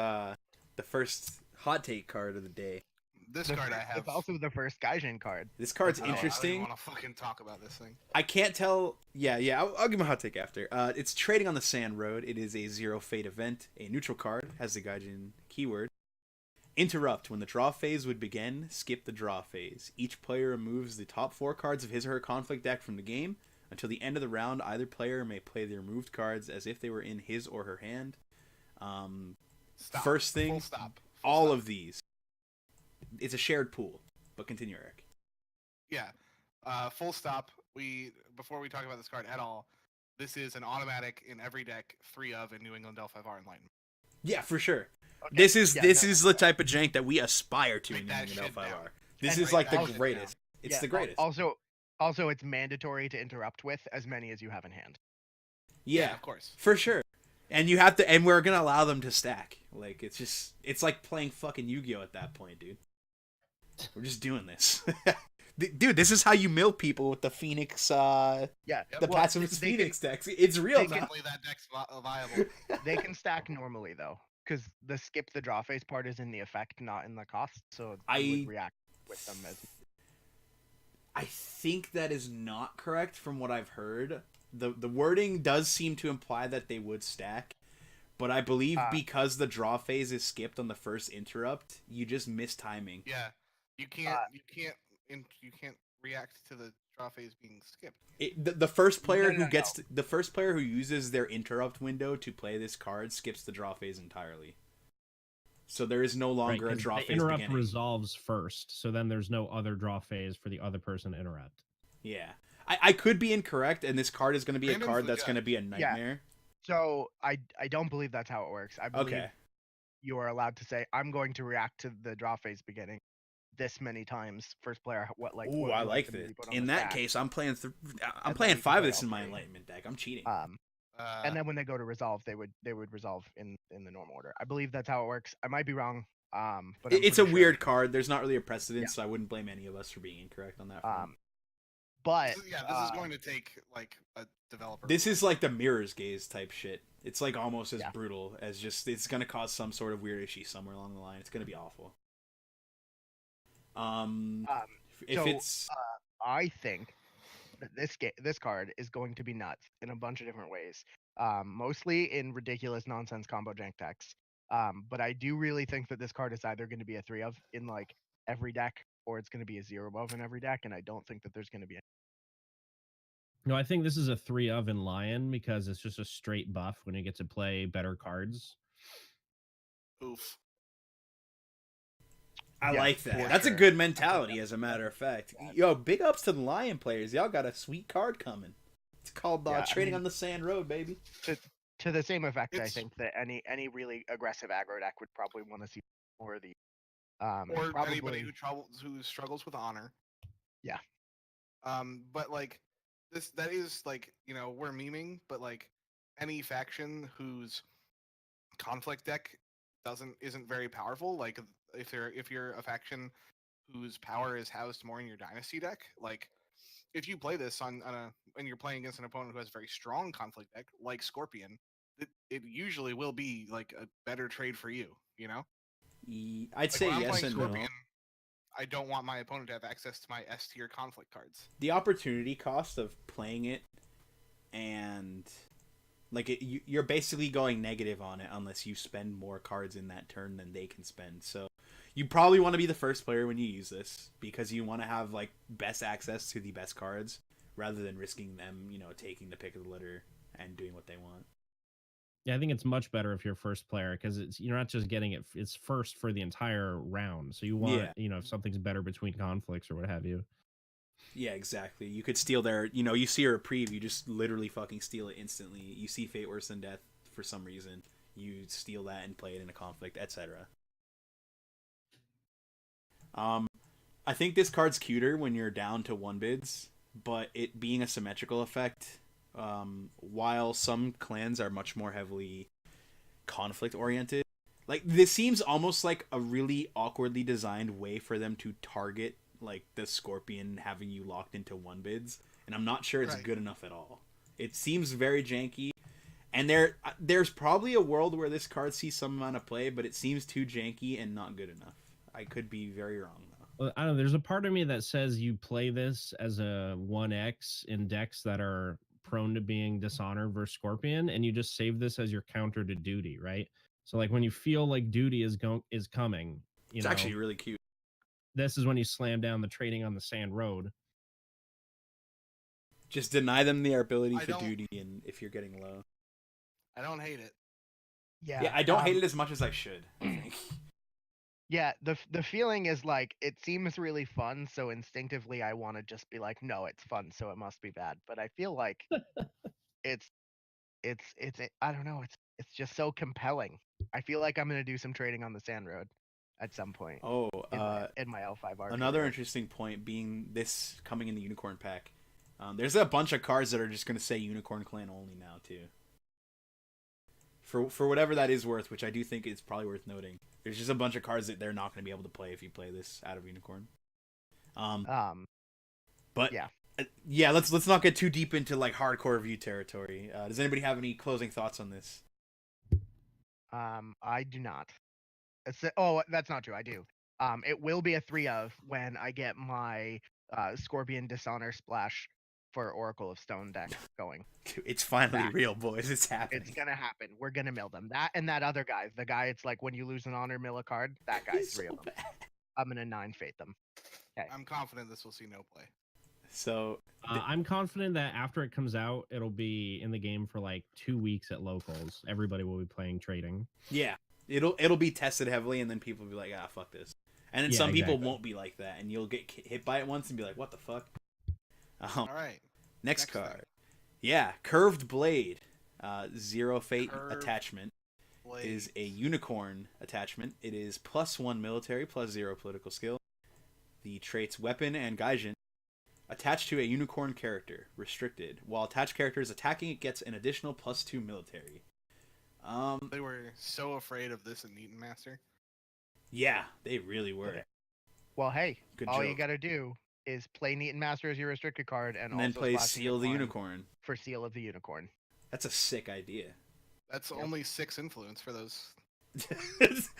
hot take card of the day. This card I have. It's also the first Gaijin card. This card's I don't interesting. even want to fucking talk about this thing. I can't tell. Yeah. I'll give him a hot take after. It's Trading on the Sand Road. It is a 0 fate event. A neutral card has the Gaijin keyword. Interrupt. When the draw phase would begin, skip the draw phase. Each player removes the top 4 cards of his or her conflict deck from the game. Until the end of the round, either player may play the removed cards as if they were in his or her hand. Stop. First thing, Full stop. all of these. It's a shared pool, but continue, Eric. Yeah. Full stop. Before we talk about this card at all, this is an automatic in every deck 3 of in New England NEL5R Enlightenment. Yeah, for sure. Okay. This is the type of jank that we aspire to Break in New that England shit NEL5R. down. This And is break like that the shit greatest. It's the greatest. Also, it's mandatory to interrupt with as many as you have in hand. Yeah, of course. for sure. And you have to, and we're gonna allow them to stack. Like it's like playing fucking Yu-Gi-Oh at that point, dude. We're just doing this. Dude, this is how you mill people with the Phoenix, the passive Phoenix decks. It's real now. Definitely that deck's viable. They can stack normally though, because the skip the draw phase part is in the effect, not in the cost. So I would react with them as. I think that is not correct from what I've heard. The wording does seem to imply that they would stack, but I believe because the draw phase is skipped on the first interrupt, you just miss timing. Yeah, you can't react to the draw phase being skipped. The first player the first player who uses their interrupt window to play this card skips the draw phase entirely. So there is no longer a draw phase interrupt beginning. resolves first, so then there's no other draw phase for the other person to interrupt. Yeah. I could be incorrect, and this card is going to be a card that's going to be a nightmare. Yeah. So I don't believe that's how it works. I believe you are allowed to say, I'm going to react to the draw phase beginning this many times. First player, Ooh, I like this. In that case, I'm playing 5 of this in my Enlightenment deck. I'm cheating. And then when they go to resolve, they would resolve in the normal order. I believe that's how it works. I might be wrong. But it's a weird card. There's not really a precedent, so I wouldn't blame any of us for being incorrect on that front. But this is going to take like a developer. This is like the Mirror's Gaze type shit. It's like almost as brutal as just it's going to cause some sort of weird issue somewhere along the line. It's going to be awful. I think that this card is going to be nuts in a bunch of different ways. Mostly in ridiculous nonsense combo jank decks. But I do really think that this card is either going to be a 3 of in like every deck, or it's going to be a 0 of in every deck, and I don't think that there's going to be. No, I think this is a 3 of in Lion because it's just a straight buff when you get to play better cards. Oof. I like that. That's a good mentality, as a matter of fact. Yo, big ups to the Lion players. Y'all got a sweet card coming. It's called Trading on the Sand Road, baby. To the same effect, I think that any really aggressive aggro deck would probably want to see more of the. Or anybody who struggles with honor. Yeah. But like that is like, we're memeing, but like any faction whose conflict deck isn't very powerful, like if you're a faction whose power is housed more in your dynasty deck, like if you play this and you're playing against an opponent who has a very strong conflict deck like Scorpion, it usually will be like a better trade for you, I'd say yes and Scorpion, no. I don't want my opponent to have access to my S tier conflict cards. The opportunity cost of playing it, and like you're basically going negative on it unless you spend more cards in that turn than they can spend. So you probably want to be the first player when you use this because you want to have like best access to the best cards rather than risking them, taking the pick of the litter and doing what they want. Yeah, I think it's much better if you're first player because you're not just getting it's first for the entire round. So you want, if something's better between conflicts or what have you. Yeah, exactly. You could steal their, you see a reprieve, you just literally fucking steal it instantly. You see Fate Worse Than Death for some reason, you steal that and play it in a conflict, etc. I think this card's cuter when you're down to 1 bids, but it being a symmetrical effect. While some clans are much more heavily conflict oriented, like this seems almost like a really awkwardly designed way for them to target like the Scorpion having you locked into 1 bids, and I'm not sure it's good enough at all. It seems very janky, And there's probably a world where this card sees some amount of play, but it seems too janky and not good enough. I could be very wrong though. Well, I don't know. There's a part of me that says you play this as a 1x in decks that are prone to being Dishonor versus Scorpion, and you just save this as your counter to Duty, right? So like when you feel like Duty is coming, It's actually really cute. This is when you slam down the trading on the sand road. Just deny them the ability for Duty, and if you're getting low. I don't hate it. Yeah, I don't hate it as much as I should, I think. Yeah, the feeling is like it seems really fun, so instinctively I want to just be like, no, it's fun, so it must be bad. But I feel like it's I don't know, it's just so compelling. I feel like I'm gonna do some trading on the sand road at some point. Oh, in my L5R. Another interesting point being this coming in the Unicorn pack. There's a bunch of cards that are just gonna say Unicorn Clan only now too. For whatever that is worth, which I do think is probably worth noting. There's just a bunch of cards that they're not going to be able to play if you play this out of Unicorn. But yeah, let's not get too deep into like hardcore review territory. Does anybody have any closing thoughts on this? I do not. That's not true. I do. It will be a 3 of when I get my Scorpion Dishonor Splash for Oracle of Stone deck going. It's finally real, boys. It's happening. It's gonna happen. We're gonna mill them. That and that other guy. The guy, it's like when you lose an honor, mill a card. That guy's 3 of them. I'm gonna 9 fate them. Okay. I'm confident this will see no play. So I'm confident that after it comes out, it'll be in the game for like 2 weeks at locals. Everybody will be playing trading. Yeah, it'll be tested heavily, and then people will be like, ah, fuck this. And then some people won't be like that, and you'll get hit by it once and be like, what the fuck? All right. Next card. Yeah, Curved Blade. 0 fate attachment. Is a unicorn attachment. It is +1 military, +0 political skill. The traits Weapon and Gaijin. Attached to a unicorn character. Restricted. While attached character is attacking, it gets an additional +2 military. They were so afraid of this in Neaton Master. Yeah, they really were. Okay. Well, hey, Good all joke. you gotta do is play Neaton Master as your restricted card, and then also play Splash Seal the Unicorn for Seal of the Unicorn. That's a sick idea. That's only 6 influence for those.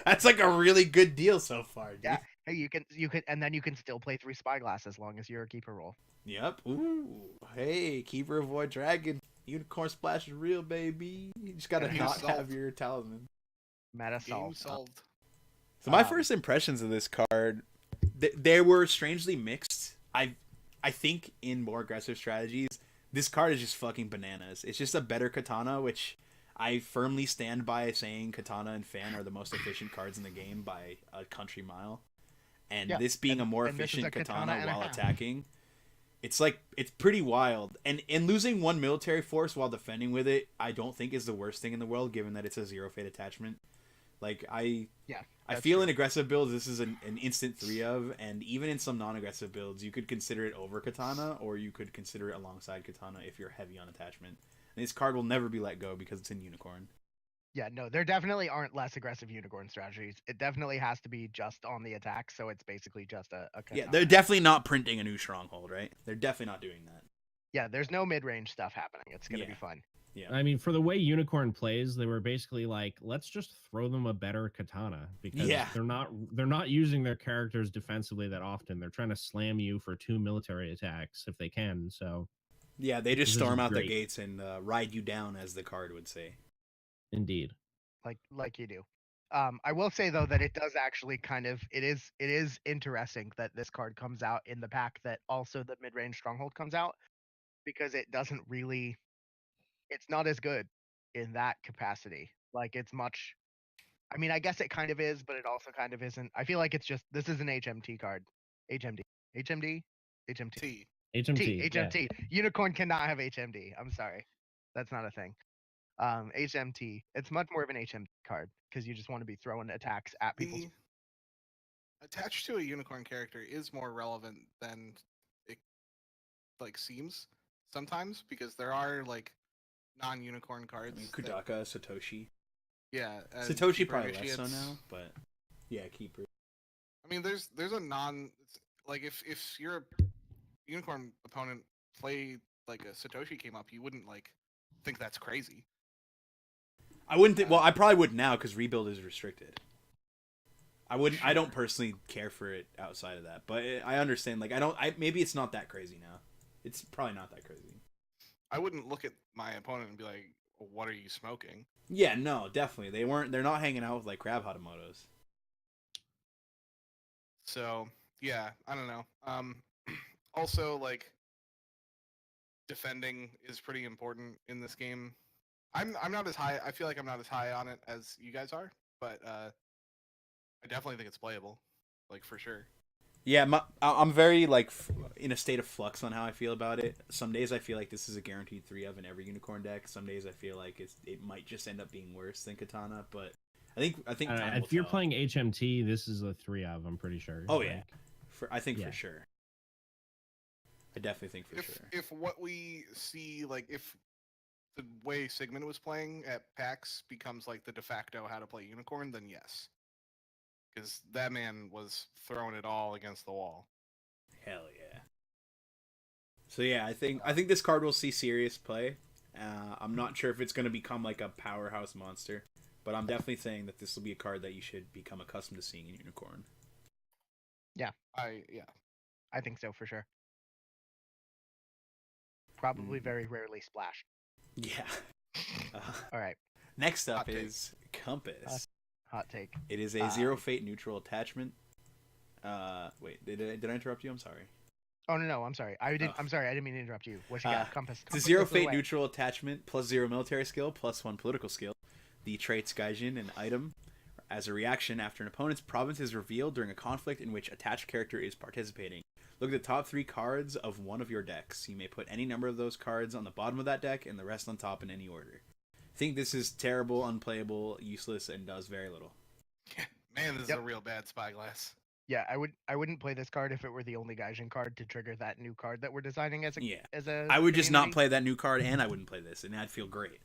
That's like a really good deal so far, dude. Yeah. Hey, you can, and then you can still play 3 Spyglass as long as you're a keeper roll. Yep. Ooh. Hey, Keeper of Void Dragon. Unicorn Splash is real, baby. You just gotta not have your talisman. Meta Game solved. solved. So my first impressions of this card, they were strangely mixed. I think in more aggressive strategies, this card is just fucking bananas. It's just a better Katana, which I firmly stand by saying Katana and Fan are the most efficient cards in the game by a country mile. And this being a more efficient katana while attacking, it's pretty wild. And losing 1 military force while defending with it, I don't think is the worst thing in the world, given that it's a 0 fate attachment. Like I feel in aggressive builds this is an instant 3 of, and even in some non-aggressive builds you could consider it over Katana, or you could consider it alongside Katana if you're heavy on attachment. And this card will never be let go because it's in Unicorn. Yeah, no, there definitely aren't less aggressive Unicorn strategies. It definitely has to be just on the attack, so it's basically just a Katana. Yeah, they're definitely not printing a new stronghold, right? They're definitely not doing that. Yeah, there's no mid-range stuff happening. It's gonna be fun. Yeah. I mean, for the way Unicorn plays, they were basically like, let's just throw them a better katana, because they're not using their characters defensively that often. They're trying to slam you for 2 military attacks if they can. So yeah, they just storm out the gates and ride you down, as the card would say. Indeed. Like you do. I will say though that it does actually it is interesting that this card comes out in the pack that also the mid-range stronghold comes out, because it doesn't really, it's not as good in that capacity. Like it's much, I mean, I guess it kind of is, but it also kind of isn't. I feel like it's just, this is an HMT card. HMT. Unicorn cannot have HMD. I'm sorry. That's not a thing. HMT. It's much more of an HMT card because you just want to be throwing attacks at people. Attached to a unicorn character is more relevant than it seems sometimes, because there are non-unicorn cards. I mean, Kudaka, Satoshi. Yeah, Satoshi probably less so now, but yeah, Keeper. I mean, there's a if your unicorn opponent played a Satoshi came up, you wouldn't think that's crazy. I wouldn't. Well, I probably would now because rebuild is restricted. I wouldn't. I don't personally care for it outside of that, but I understand. Like, I don't. Maybe it's not that crazy now. It's probably not that crazy. I wouldn't look at my opponent and be like, "What are you smoking?" Yeah, no, definitely. They weren't. They're not hanging out with like crab Hatamotos. So yeah, I don't know. Also, like, defending is pretty important in this game. I'm not as high. I feel like I'm not as high on it as you guys are, but I definitely think it's playable, like for sure. Yeah, I'm very like in a state of flux on how I feel about it. Some days I feel like this is a guaranteed 3 of in every unicorn deck. Some days I feel like it might just end up being worse than Katana, but I think if you're playing HMT, this is a 3 of. I'm pretty sure. Oh yeah, I think yeah. for sure. I definitely think for sure. If what we see, like if the way Sigmund was playing at PAX becomes like the de facto how to play unicorn, then yes. Because that man was throwing it all against the wall. Hell yeah. So yeah, I think this card will see serious play. I'm not sure if it's going to become like a powerhouse monster, but I'm definitely saying that this will be a card that you should become accustomed to seeing in Unicorn. Yeah. I think so for sure. Probably very rarely splash. Yeah. All right. Next up is Compass. Hot take. It is a 0 fate neutral attachment. Wait, did I interrupt you? I'm sorry. Oh no, I'm sorry. I'm sorry. I didn't mean to interrupt you. What you got? Compass. It's a 0 fate neutral attachment plus 0 military skill plus 1 political skill. The traits Gaijin and item as a reaction after an opponent's province is revealed during a conflict in which attached character is participating. Look at the top 3 cards of one of your decks. You may put any number of those cards on the bottom of that deck and the rest on top in any order. I think this is terrible, unplayable, useless, and does very little. Man, this is a real bad Spyglass. Yeah, I wouldn't play this card if it were the only Gaijin card to trigger that new card that we're designing as a. I would just not play that new card, and I wouldn't play this, and I'd feel great.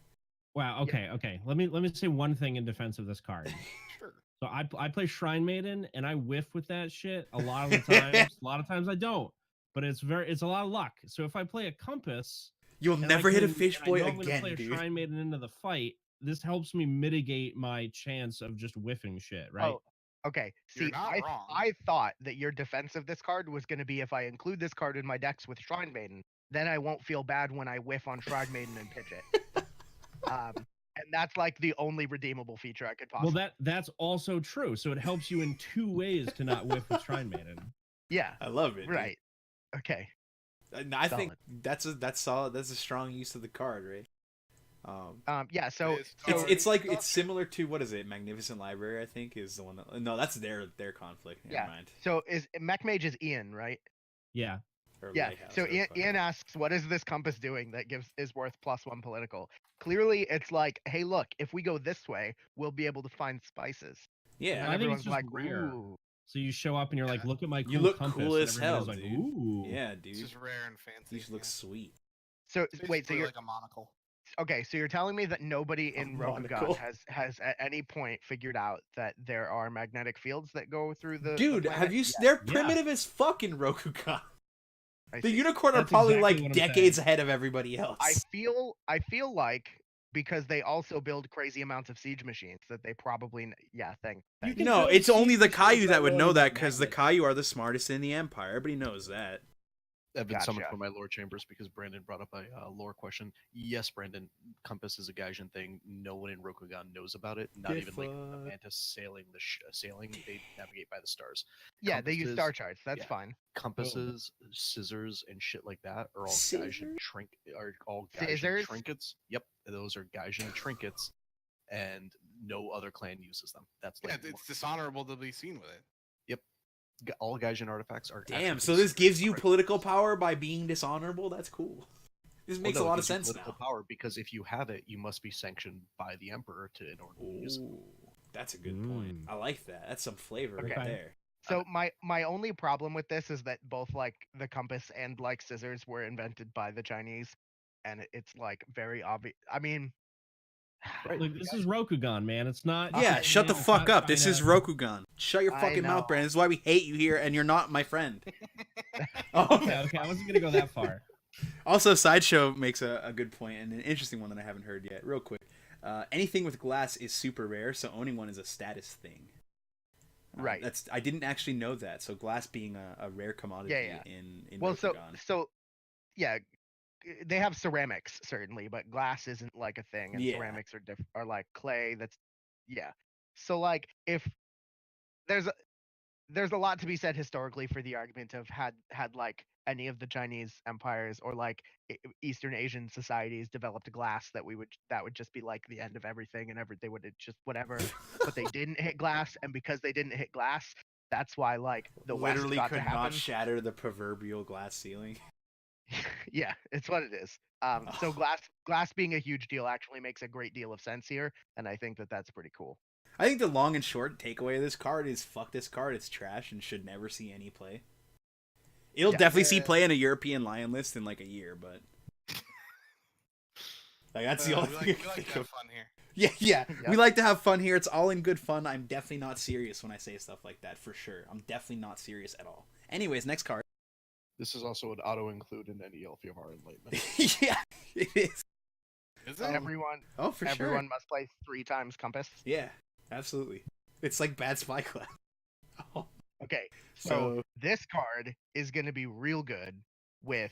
Wow. Okay. Yeah. Okay. Let me say one thing in defense of this card. Sure. So I play Shrine Maiden and I whiff with that shit a lot of the times. A lot of times I don't, but it's a lot of luck. So if I play a Compass, you'll never hit a fish boy again, dude. Play a Shrine Maiden into the fight. This helps me mitigate my chance of just whiffing shit, right? Oh, okay. See, I thought that your defense of this card was going to be if I include this card in my decks with Shrine Maiden, then I won't feel bad when I whiff on Shrine Maiden and pitch it. And that's like the only redeemable feature I could possibly. Well, that's also true. So it helps you in 2 ways to not whiff with Shrine Maiden. Yeah, I love it. Right. Dude. Okay. I think that's solid. That's a strong use of the card, right? Yeah. So it's similar to what is it? Magnificent Library, I think, is the one that. No, that's their conflict. Never mind. So is Mech Mage is Ian, right? Yeah. Yeah. So Ian asks, "What is this Compass doing that is worth +1 political?" Clearly, it's like, "Hey, look, if we go this way, we'll be able to find spices." Yeah, I think it's just like, rare. Ooh. So you show up and you're like, "Look at my cool you look compass." Cool as hell, like, dude. Ooh. Yeah, dude. This is rare and fancy. These look sweet. So wait, so you're like a monocle. Okay, so you're telling me that nobody in Rokugan has at any point figured out that there are magnetic fields that go through the. Dude, have you? They're primitive as fuck in Rokugan. The unicorn are probably exactly like decades ahead of everybody else. I feel like because they also build crazy amounts of siege machines that they probably No, it's only the Kaiju that would know that because the Kaiju are the smartest in the Empire. Everybody knows that. I've been summoned from my lore chambers because Brandon brought up a lore question. Yes, Brandon, Compass is a Gaijin thing. No one in Rokugan knows about it. Not even like the Mantis sailing sailing. They navigate by the stars. Yeah, they use star charts. That's fine. Compasses, scissors, and shit like that are all Gaijin trinkets. Yep, those are Gaijin trinkets, and no other clan uses them. That's like it's dishonorable to be seen with it. All Gaijin artifacts are. Damn, so this gives you political power by being dishonorable? That's cool. This makes a lot of sense now. Power because if you have it, you must be sanctioned by the Emperor in order to use it. That's a good point. I like that. That's some flavor right there. So my only problem with this is that both like the compass and like scissors were invented by the Chinese, and it's like very obvious. I mean. Like, this is Rokugan, man. It's not. Yeah, shut the fuck up. This is Rokugan. Shut your fucking mouth, Brandon. This is why we hate you here, and you're not my friend. Okay. I wasn't gonna go that far. Also, Sideshow makes a good point and an interesting one that I haven't heard yet. Real quick, Anything with glass is super rare, so owning one is a status thing. Right. I didn't actually know that. So glass being a rare commodity in well, Rokugan. so yeah, they have ceramics certainly, but glass isn't like a thing, and ceramics are like clay. That's So like if there's a lot to be said historically for the argument of had like any of the Chinese empires or like Eastern Asian societies developed glass that would just be like the end of everything, and they would just whatever. But they didn't hit glass, and because they didn't hit glass, that's why like the literally West got could to happen. not shatter the proverbial glass ceiling. Yeah, it's what it is. So glass being a huge deal actually makes a great deal of sense here, and I think that that's pretty cool. I think the long and short takeaway of this card is fuck this card. It's trash and should never see any play. It'll definitely see play in a European Lion list in like a year, but like that's the only thing. We like to have fun here. Yeah. Yep. We like to have fun here. It's all in good fun. I'm definitely not serious when I say stuff like that, for sure. I'm definitely not serious at all. Anyways, next card. This is also an auto-include in NEL5R Enlightenment. Yeah, it is. Is it? Everyone must play 3 times Compass. Yeah, absolutely. It's like bad spy class. Oh. Okay, so this card is going to be real good with...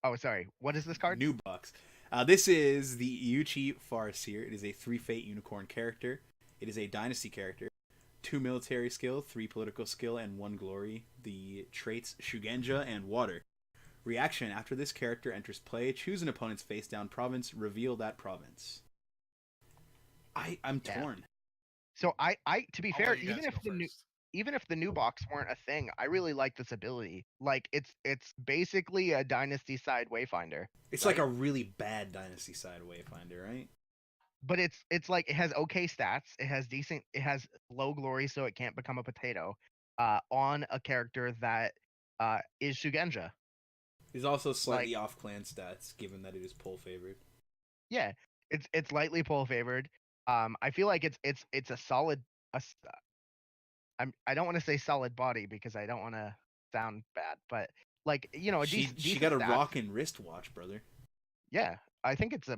Oh, sorry. What is this card? New box. This is the Yuchi Farseer. It is a 3 Fate Unicorn character. It is a Dynasty character. 2 military skill, 3 political skill, and 1 glory. The traits Shugenja and Water. Reaction: after this character enters play, choose an opponent's face-down province, reveal that province. I'm torn. So I to be fair, Even if the new box weren't a thing, I really like this ability. Like it's basically a Dynasty side Wayfinder. It's like a really bad Dynasty side Wayfinder, right? But it's like it has okay stats. It has low glory, so it can't become a potato. On a character that is Shugenja. He's also slightly off clan stats, given that it is pull favored. Yeah, it's lightly pull favored. I feel like it's a solid. I don't want to say solid body because I don't want to sound bad, but like she got a rockin' wristwatch, brother. Yeah, I think it's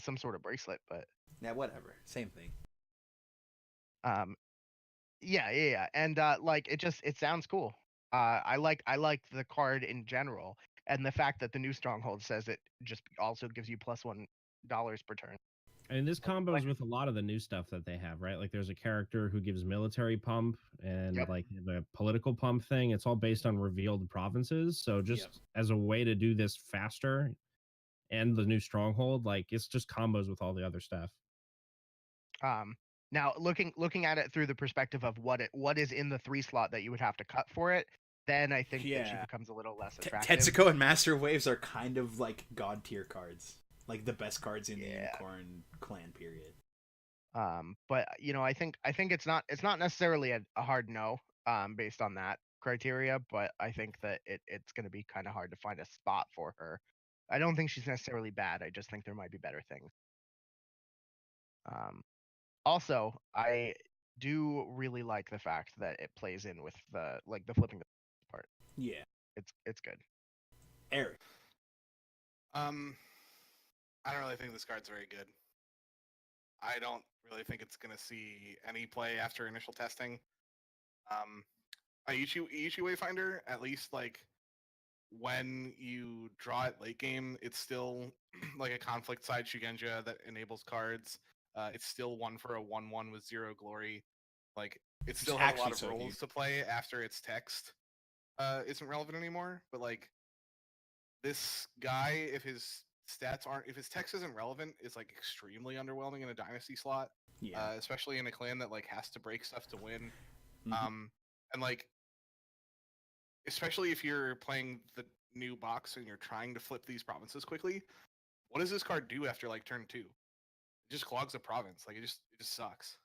some sort of bracelet, but yeah, whatever, same thing. Yeah, and like it sounds cool. I like the card in general, and the fact that the new stronghold says it just also gives you +$1 per turn. And this combos with a lot of the new stuff that they have, right? Like there's a character who gives military pump and like the political pump thing. It's all based on revealed provinces. So just as a way to do this faster, and the new stronghold, like it's just combos with all the other stuff. Now looking at it through the perspective of what is in the 3 slot that you would have to cut for it, then I think that she becomes a little less attractive. Tetsuko and Master Waves are kind of like god tier cards. Like the best cards in the Unicorn clan period. But I think it's not necessarily a hard no, based on that criteria, but I think that it's going to be kind of hard to find a spot for her. I don't think she's necessarily bad. I just think there might be better things. Also, I do really like the fact that it plays in with the flipping the part. Yeah, it's good. Eric. I don't really think this card's very good. I don't really think it's going to see any play after initial testing. Iichi Wayfinder, at least like when you draw it late game, it's still like a conflict side Shugenja that enables cards. It's still 1 for a 1/1 with 0 glory. Like it still has a lot of roles to play after its text isn't relevant anymore. But like this guy, if his text isn't relevant, is like extremely underwhelming in a dynasty slot. Yeah. Especially in a clan that like has to break stuff to win. Mm-hmm. And like especially if you're playing the new box and you're trying to flip these provinces quickly, what does this card do after like turn 2? It just clogs a province. Like it just sucks.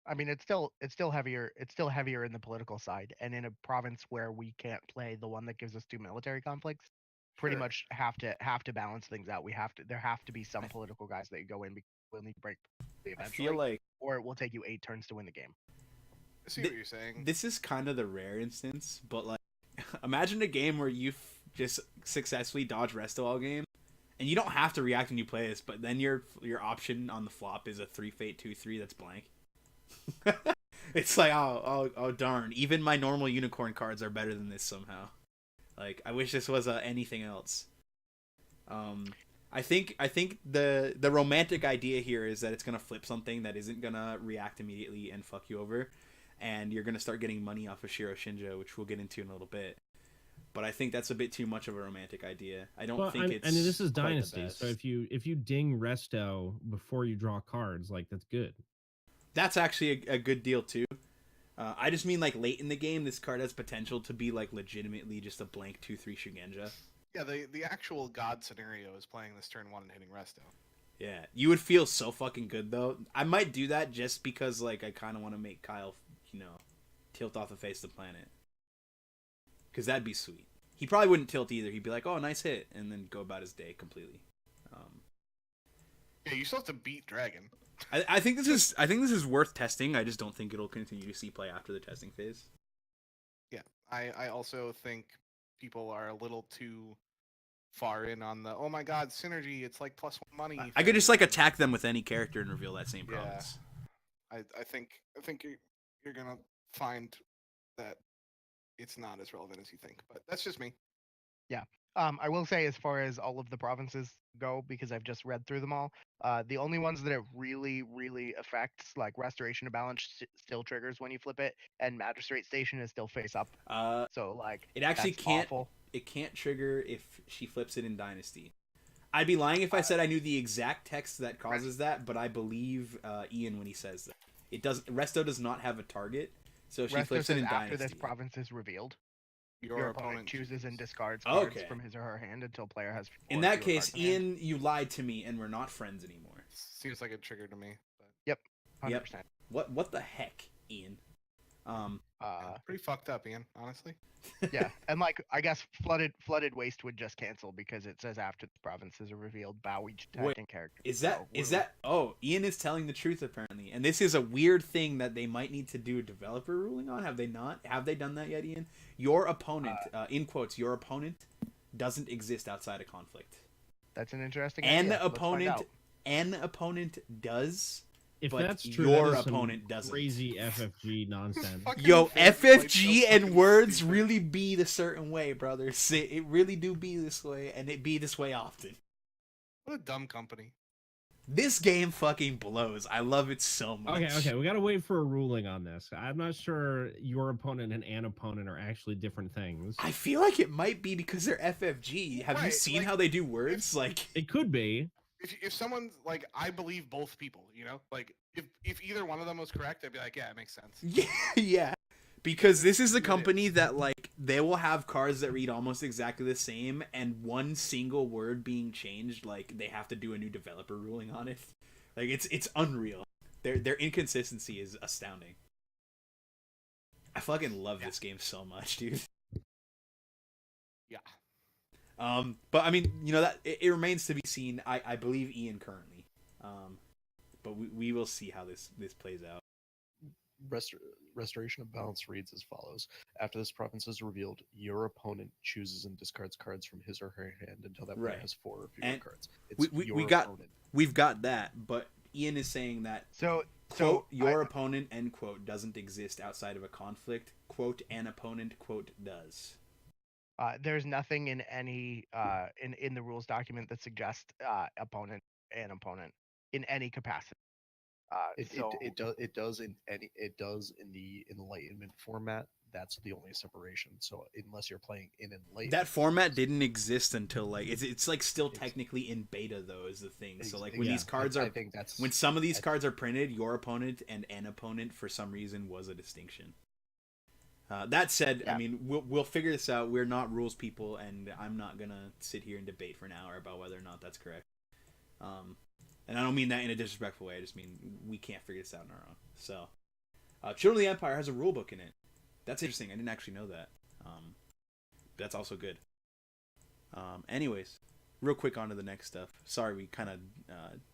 I mean, it's still heavier. It's still heavier in the political side, and in a province where we can't play the one that gives us 2 military conflicts, pretty much have to balance things out. There have to be some political guys that go in because we'll need to break eventually. I feel like, or it will take you 8 turns to win the game. I see what you're saying. This is kind of the rare instance, but like, imagine a game where you just successfully dodge resto all game, And you don't have to react when you play this, but then your option on the flop is a 3 Fate 2/3 that's blank. It's like, oh darn, even my normal unicorn cards are better than this somehow. Like, I wish this was anything else. I think the romantic idea here is that it's gonna flip something that isn't gonna react immediately and fuck you over, and you're gonna start getting money off of Shiro Shinjo, which we'll get into in a little bit. But I think that's a bit too much of a romantic idea. I don't think it's. And this is quite the Dynasty, best. so if you ding Resto before you draw cards, like, that's good. That's actually a good deal too. I just mean, like, late in the game, this card has potential to be, like, legitimately just a blank 2/3 Shugenja. Yeah, the actual god scenario is playing this turn 1 and hitting Resto. Yeah, you would feel so fucking good though. I might do that just because, like, I kind of want to make Kyle, tilt off the face of the planet. Because that'd be sweet. He probably wouldn't tilt either. He'd be like, "Oh, nice hit," and then go about his day completely. Yeah, you still have to beat Dragon. I think this is worth testing. I just don't think it'll continue to see play after the testing phase. Yeah, I also think people are a little too far in on the, oh my god, synergy, it's like +1 money. I could just, like, attack them with any character and reveal that same province. I think you're gonna find that it's not as relevant as you think, but that's just me. Yeah. I will say, as far as all of the provinces go, because I've just read through them all, the only ones that it really, really affects, like Restoration of Balance, still triggers when you flip it, and Magistrate Station is still face up. So, like, it actually that's can't. awful. It can't trigger if she flips it in Dynasty. I'd be lying if I said I knew the exact text that causes that, but I believe Ian when he says that. It does. Resto does not have a target, so if she Resto flips says it in after Dynasty. this province is revealed, Your opponent chooses and discards cards Okay. from his or her hand until player has 4 In or that fewer case, cards in hand. Ian, you lied to me, and we're not friends anymore. Seems like a trigger to me. But 100%. What the heck, Ian? pretty fucked up, Ian, honestly. Yeah, and, like, I guess flooded waste would just cancel because it says after the provinces are revealed, bow each attacking character. Is that So, is that? Oh, Ian is telling the truth apparently, and this is a weird thing that they might need to do a developer ruling on. Have they not? Have they done that yet, Ian? Your opponent, in quotes, your opponent doesn't exist outside of conflict. That's an interesting An idea. Let's find out. opponent does. If But that's true, your that is some opponent doesn't. crazy FFG nonsense. Fucking Yo, fans play FFG so and fucking words stupid. really be the certain way, brothers. It really do be this way, and it be this way often. What a dumb company. This game fucking blows. I love it so much. Okay, we gotta wait for a ruling on this. I'm not sure your opponent and an opponent are actually different things. I feel like it might be because they're FFG. Have you Right, seen like, how they do words? Like, It could be. If someone's like, I believe both people, like if either one of them was correct, I'd be like, yeah, it makes sense. yeah. Because this is a company that, like, they will have cards that read almost exactly the same, and one single word being changed, like, they have to do a new developer ruling on it. Like, it's unreal. Their inconsistency is astounding. I fucking love this game so much, dude. Yeah. But I mean, that it remains to be seen. I believe Ian currently. But we will see how this plays out. Restoration of Balance reads as follows. After this province is revealed, your opponent chooses and discards cards from his or her hand until that player Right. has 4 or fewer And cards. It's your opponent. We've got that, but Ian is saying that So quote your opponent end quote doesn't exist outside of a conflict, quote an opponent quote does. there's nothing in any in the rules document that suggests opponent and opponent in any capacity. It does in the Enlightenment format. That's the only separation. So unless you're playing in Enlightenment, That format didn't exist until, like, it's like still technically in beta though is the thing. So, like, when these cards I think that's when some of these cards are printed, your opponent and an opponent for some reason was a distinction. That said, Yeah. I mean, we'll figure this out. We're not rules people, and I'm not gonna sit here and debate for an hour about whether or not that's correct. And I don't mean that in a disrespectful way. I just mean we can't figure this out on our own. So, Children of the Empire has a rule book in it. That's interesting. I didn't actually know that. That's also good. Anyways, real quick on to the next stuff. Sorry, we kind of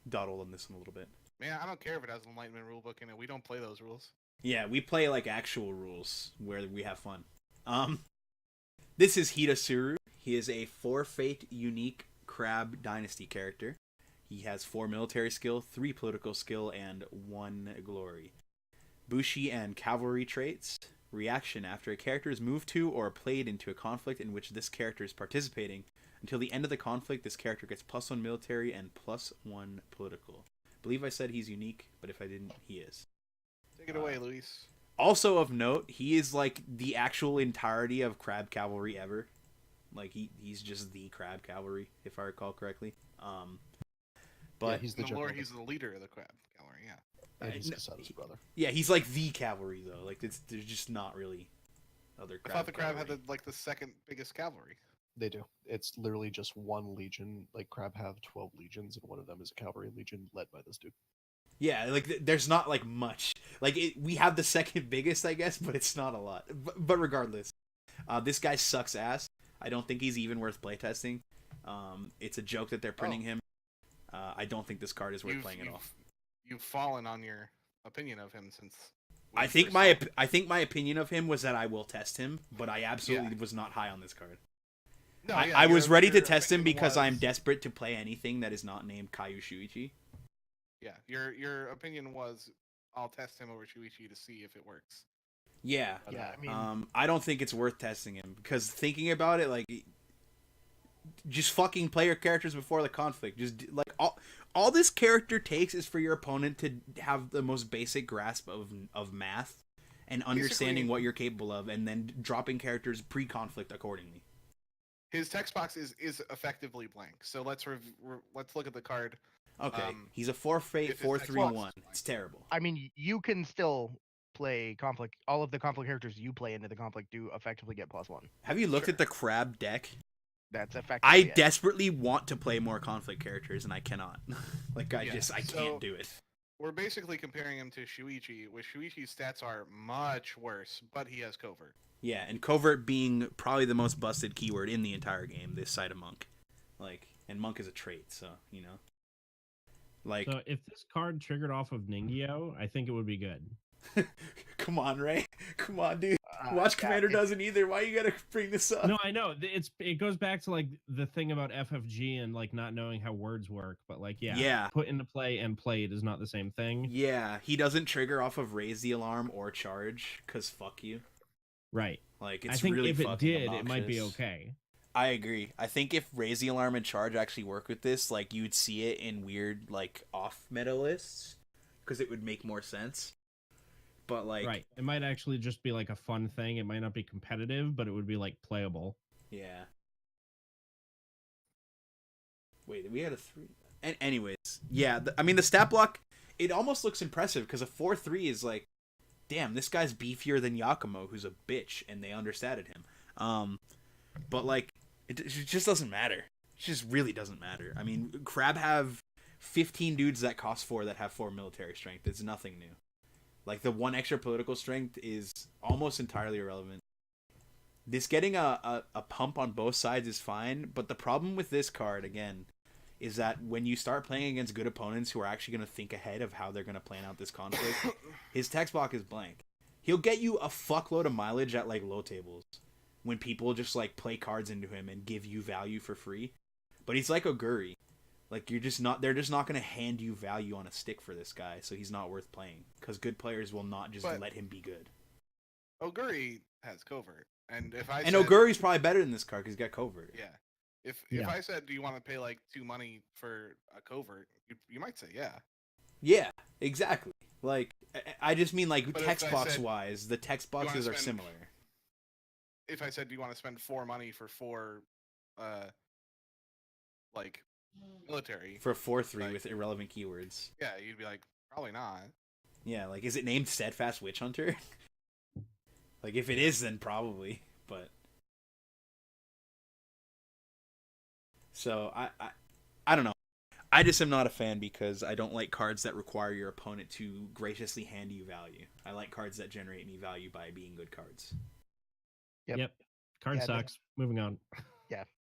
dawdled on this one a little bit. Man, I don't care if it has an Enlightenment rulebook in it. We don't play those rules. Yeah, we play, like, actual rules where we have fun. This is Hidasuru. He is a 4 Fate unique Crab Dynasty character. He has 4 military skill, 3 political skill, and 1 glory. Bushi and cavalry traits. Reaction: after a character is moved to or played into a conflict in which this character is participating, until the end of the conflict, this character gets +1 military and +1 political. I believe I said he's unique, but if I didn't, he is. Take it away, Luis. Also of note, he is like the actual entirety of Crab Cavalry ever. Like he's just the Crab Cavalry, if I recall correctly. But he's In the lore, general. he's the leader of the Crab Cavalry, yeah. And he's Kasada's brother. yeah, he's like the cavalry though. Like there's just not really other I Crab thought the Crab had Cavalry. the second biggest cavalry. They do. It's literally just one legion. Like Crab have 12 legions, and one of them is a cavalry legion led by this dude. Yeah, like there's not like much. Like we have the second biggest, I guess, but it's not a lot. But regardless, this guy sucks ass. I don't think he's even worth playtesting. It's a joke that they're printing him. I don't think this card is worth playing at all. You've fallen on your opinion of him since. I think my opinion of him was that I will test him, but I absolutely was not high on this card. No, I was ready to your test him opinion because I'm was- desperate to play anything that is not named Kaiju Shuichi. Yeah, your opinion was I'll test him over Shuichi to see if it works. Yeah. But, Yeah, I mean, I don't think it's worth testing him because thinking about it, like, just fucking play your characters before the conflict. Just like all this character takes is for your opponent to have the most basic grasp of math and understanding Basically- what you're capable of, and then dropping characters pre-conflict accordingly. His text box is effectively blank. So let's look at the card. Okay, he's a 4-fate, if his text 4-3-1. box is It's terrible. I mean, you can still play conflict. All of the conflict characters you play into the conflict do effectively get +1. Have you looked Sure. at the Crab deck? That's effectively I it. desperately want to play more conflict characters, and I cannot. Like, I Yeah, can't so- do it. We're basically comparing him to Shuichi, which Shuichi's stats are much worse, but he has covert. Yeah, and covert being probably the most busted keyword in the entire game, this side of Monk. Like, and Monk is a trait, so, you know. Like, So if this card triggered off of Ningyo, I think it would be good. come on, Ray. Come on, dude. Uh, Watch yeah, Commander it's- doesn't either. Why you gotta bring this up? No, I know it goes back to like the thing about FFG and like not knowing how words work, but like Yeah. put into play and played is not the same thing. Yeah, he doesn't trigger off of raise the alarm or charge, because fuck you. Right. Like, I it's think really if it fucking did, it might be obnoxious. okay. I agree. I think if raise the alarm and charge actually work with this, like, you'd see it in weird, like, off meta lists, because it would make more sense. But, like, Right. It might actually just be like a fun thing. It might not be competitive, but it would be like playable. yeah. Wait, we had a 3. And anyways, yeah, I mean, the stat block, it almost looks impressive, because a 4-3 is like, damn, this guy's beefier than Yakumo, who's a bitch, and they understated him. But, like, it just doesn't matter. It just really doesn't matter. I mean, Crab have 15 dudes that cost 4 that have 4 military strength. It's nothing new. Like, the 1 extra political strength is almost entirely irrelevant. This getting a pump on both sides is fine, but the problem with this card, again, is that when you start playing against good opponents who are actually going to think ahead of how they're going to plan out this conflict, his text block is blank. He'll get you a fuckload of mileage at, like, low tables when people just, like, play cards into him and give you value for free. But he's like Oguri. Like, they're just not going to hand you value on a stick for this guy, so he's not worth playing. Because good players will not just But- let him be good. Oguri has covert, and if I And said, Oguri's probably better than this card because he's got covert. yeah, if Yeah. I said, do you want to pay like 2 money for a covert, you might say yeah. Yeah, exactly. Like, I just mean, like, But if text I box said, wise, the text wanna boxes are spend- similar. If I said, do you want to spend 4 money for 4, like military? For 4-3 Like- with irrelevant keywords. Yeah, you'd be like, probably not. Yeah, like, is it named Steadfast Witch Hunter? Like, if it is, then probably, but... So, I don't know. I just am not a fan because I don't like cards that require your opponent to graciously hand you value. I like cards that generate me value by being good cards. Yep. Card Yeah, sucks. Moving on.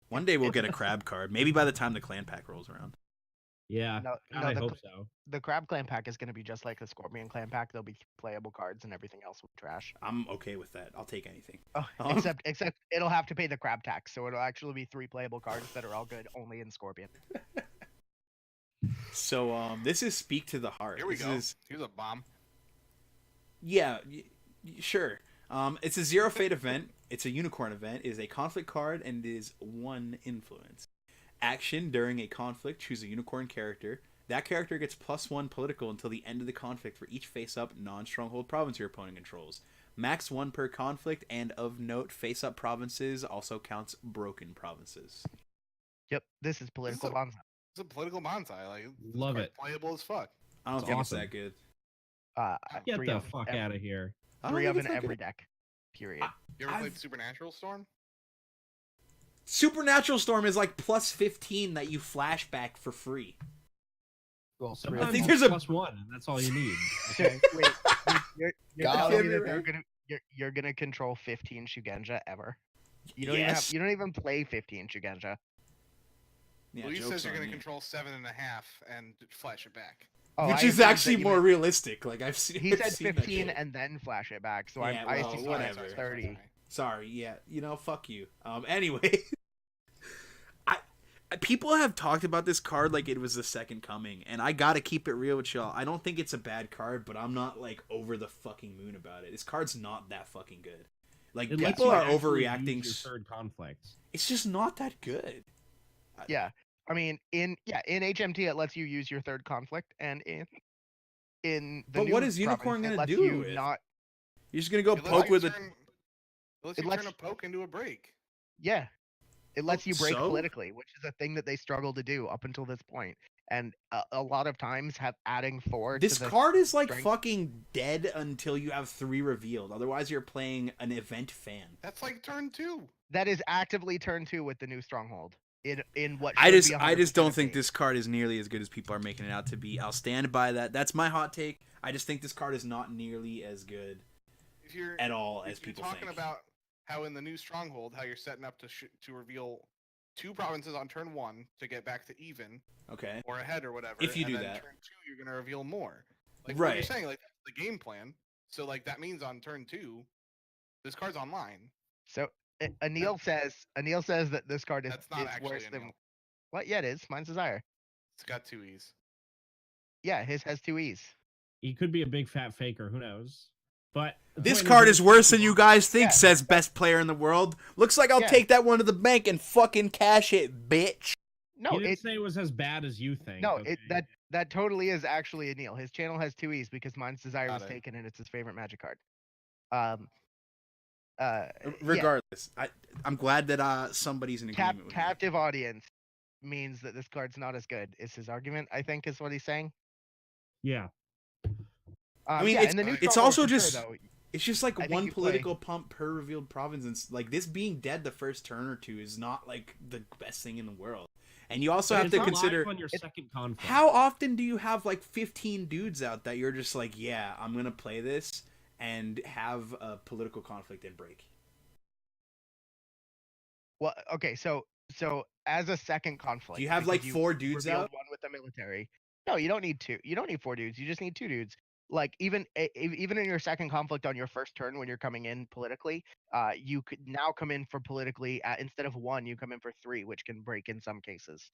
One day we'll get a crab card, maybe by the time the clan pack rolls around. Yeah, No, God, no, I hope so. the Crab Clan pack is going to be just like the Scorpion Clan pack. There'll be 3 playable cards and everything else will be trash. I'm okay with that. I'll take anything. Oh, except it'll have to pay the crab tax, so it'll actually be 3 playable cards that are all good only in Scorpion. So this is Speak to the Heart. Here we This go. is- Here's a bomb. Yeah, sure. It's a Zero Fate event. It's a unicorn event. It is a conflict card and it is 1 influence. Action: during a conflict, choose a unicorn character. That character gets +1 political until the end of the conflict for each face-up non-stronghold province your opponent controls. Max 1 per conflict, and of note, face-up provinces also counts broken provinces. Yep, this is political bonsai. It's a political bonsai. Like, this Love card's it. Playable as fuck. I don't It's think awesome. it's that good. Get 3 the of fuck every- out of here. I don't 3 think of it's in that every good. deck. Period. You ever I've- played Supernatural Storm? Supernatural Storm is like +15 that you flashback for free. Well, Sometimes I think it's there's a- +1, and that's all you need. Okay, wait. You're God, telling me yeah, that you're gonna control 15 Shugenja ever? You don't Yes. you don't even play 15 Shugenja. Yeah, Luis joke's says you're on going to you. control 7.5 and flash it back. Oh, Which I is assumed actually that you more meant- realistic. Like I've seen. He I've said seen that 15 shit. and then flash it back, so Yeah, I well, assumed whatever. it was 30. Sorry, yeah, fuck you. Anyway, I people have talked about this card like it was the second coming, and I gotta keep it real with y'all. I don't think it's a bad card, but I'm not like over the fucking moon about it. This card's not that fucking good. Like It lets people you are actually overreacting. use your third conflict. It's just not that good. Yeah, I mean, in HMT it lets you use your third conflict, and in the But what new is Unicorn province, it gonna lets do you it? not. You're just gonna go It lets poke you with a. turn, it lets It you lets turn a poke into a break. Yeah, it lets you break so? politically, which is a thing that they struggle to do up until this point, and a lot of times have adding 4 This to the card is like strength. fucking dead until you have 3 revealed. Otherwise, you're playing an event fan. That's like turn 2. That is actively turn 2 with the new stronghold. In what I should just be I just 100% don't of think base. this card is nearly as good as people are making it out to be. I'll stand by that. That's my hot take. I just think this card is not nearly as good If you're at all if as you're people talking think. about how in the new stronghold, how you're setting up to reveal 2 provinces on turn 1 to get back to even Okay. or ahead or whatever. If you and do then that. turn 2, you're gonna reveal more. Like what you're Right. saying, like that's the game plan. So like that means on turn 2, this card's online. So Anil says that this card is, That's not is actually worse a than Neil. what? Yeah, it is. Mine's Desire. It's got 2 E's. Yeah, his has 2 E's. He could be a big fat faker. Who knows? But the This point card that is worse than you guys think, Yeah. says best player in the world. Looks like I'll Yeah. take that one to the bank and fucking cash it, bitch. No, He didn't it say it was as bad as you think. no, okay? that totally is actually Anil. His channel has 2 E's because mine's Desire Got was it. taken and it's his favorite magic card. Yeah. Regardless, I'm glad that somebody's in agreement with me. Captive audience means that this card's not as good. Is his argument? I think is what he's saying. Yeah. I mean, yeah, it's- and the new it's Stronghold also for sure, just- though. It's just like I think one you play- political pump per revealed province, and like this being dead the first turn or two is not like the best thing in the world. And you also But have it's to not consider live on your second conflict. how often do you have like 15 dudes out that you're just like, yeah, I'm gonna play this and have a political conflict and break. Well, okay, so as a second conflict, Do you have because like 4 dudes revealed out? one with the military. No, you don't need 2. You don't need 4 dudes. You just need 2 dudes. Like even in your second conflict on your first turn when you're coming in politically, you could now come in for politically instead of 1, you come in for 3, which can break in some cases.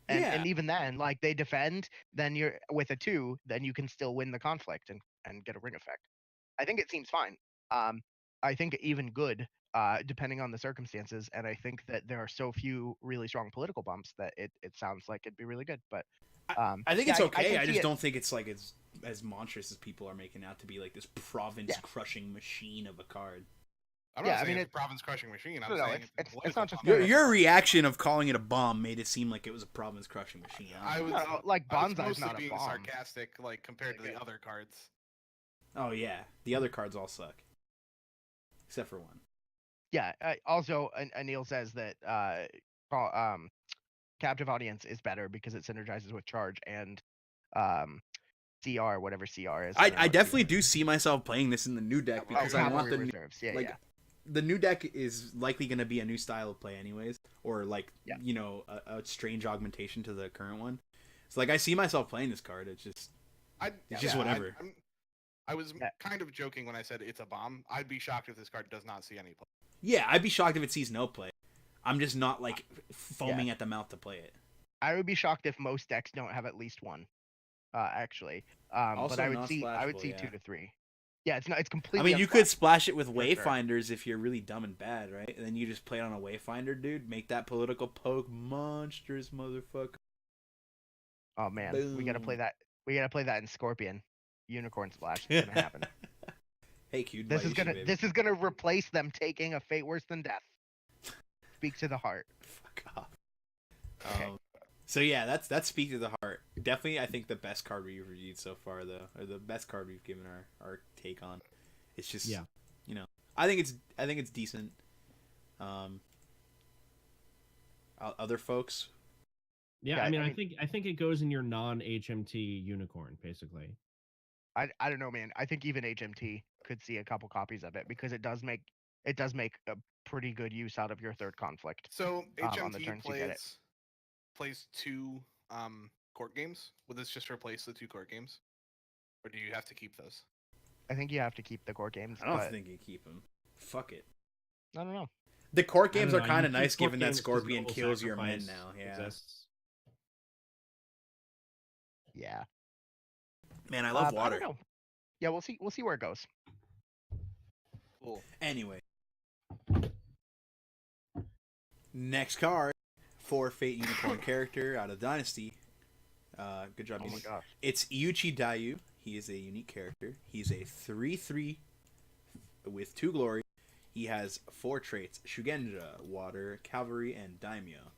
And Yeah. and even then, like they defend, then you're with a 2, then you can still win the conflict and get a ring effect. I think it seems fine. I think even good, depending on the circumstances. And I think that there are so few really strong political bumps that it sounds like it'd be really good. But I think yeah, it's okay. can I see just it. don't think it's like as monstrous as people are making out to be, like this province crushing machine of a card. I'm Yeah, not I saying mean, it's a province crushing machine. I'm No, saying it's political not just bomb. Your reaction of calling it a bomb made it seem like it was a province crushing machine. I was No, like I was Bonsai's mostly not a being bomb. sarcastic, like compared to the Yeah. other cards. Oh yeah, the other cards all suck, except for one. Yeah. Also, Anil says that captive audience is better because it synergizes with charge and CR, whatever CR is. don't know I what definitely CR do see myself playing this in the new deck Oh, because I want cavalry the new, reserves. Yeah, like yeah. the new deck is likely going to be a new style of play anyways, or like Yeah. a strange augmentation to the current one. So like I see myself playing this card. It's just whatever. I was kind of joking when I said it's a bomb. I'd be shocked if this card does not see any play. Yeah, I'd be shocked if it sees no play. I'm just not like foaming at the mouth to play it. I would be shocked if most decks don't have at least one. Actually, but I would see 2 to 3. Yeah, it's completely. I mean, you could splash it with sure. Wayfinders if you're really dumb and bad, right? And then you just play it on a Wayfinder, dude. Make that political poke monsters, motherfucker. Oh man, Boom. we gotta play that. We gotta play that in Scorpion. Unicorn Splash. It's gonna happen. Hey, Q. This is gonna replace them taking a fate worse than death. Speak to the heart. Fuck off. Okay. So yeah, that's Speak to the Heart. Definitely, I think the best card we've reviewed so far, though, or the best card we've given our take on. It's just, you know, I think it's decent. Other folks. Yeah, I mean, I think it goes in your non-HMT unicorn, basically. I don't know, man. I think even HMT could see a couple copies of it because it does make a pretty good use out of your third conflict. So HMT on the turns you get it. plays 2 court games. Will this just replace the 2 court games, or do you have to keep those? I think you have to keep the court games. I don't think you keep them. Fuck it. I don't know. The court games are kind of nice, given that Scorpion kills your men now. Yeah. Exists. Yeah. Man, I love water. I don't know. Yeah, we'll see. We'll see where it goes. Cool. Anyway, next card for Fate Unicorn character out of Dynasty. Good job. Oh my gosh. It's Iuchi Dayu. He is a unique character. He's a 3/3 with 2 glory. He has 4 traits: Shugenja, Water, Cavalry, and Daimyo.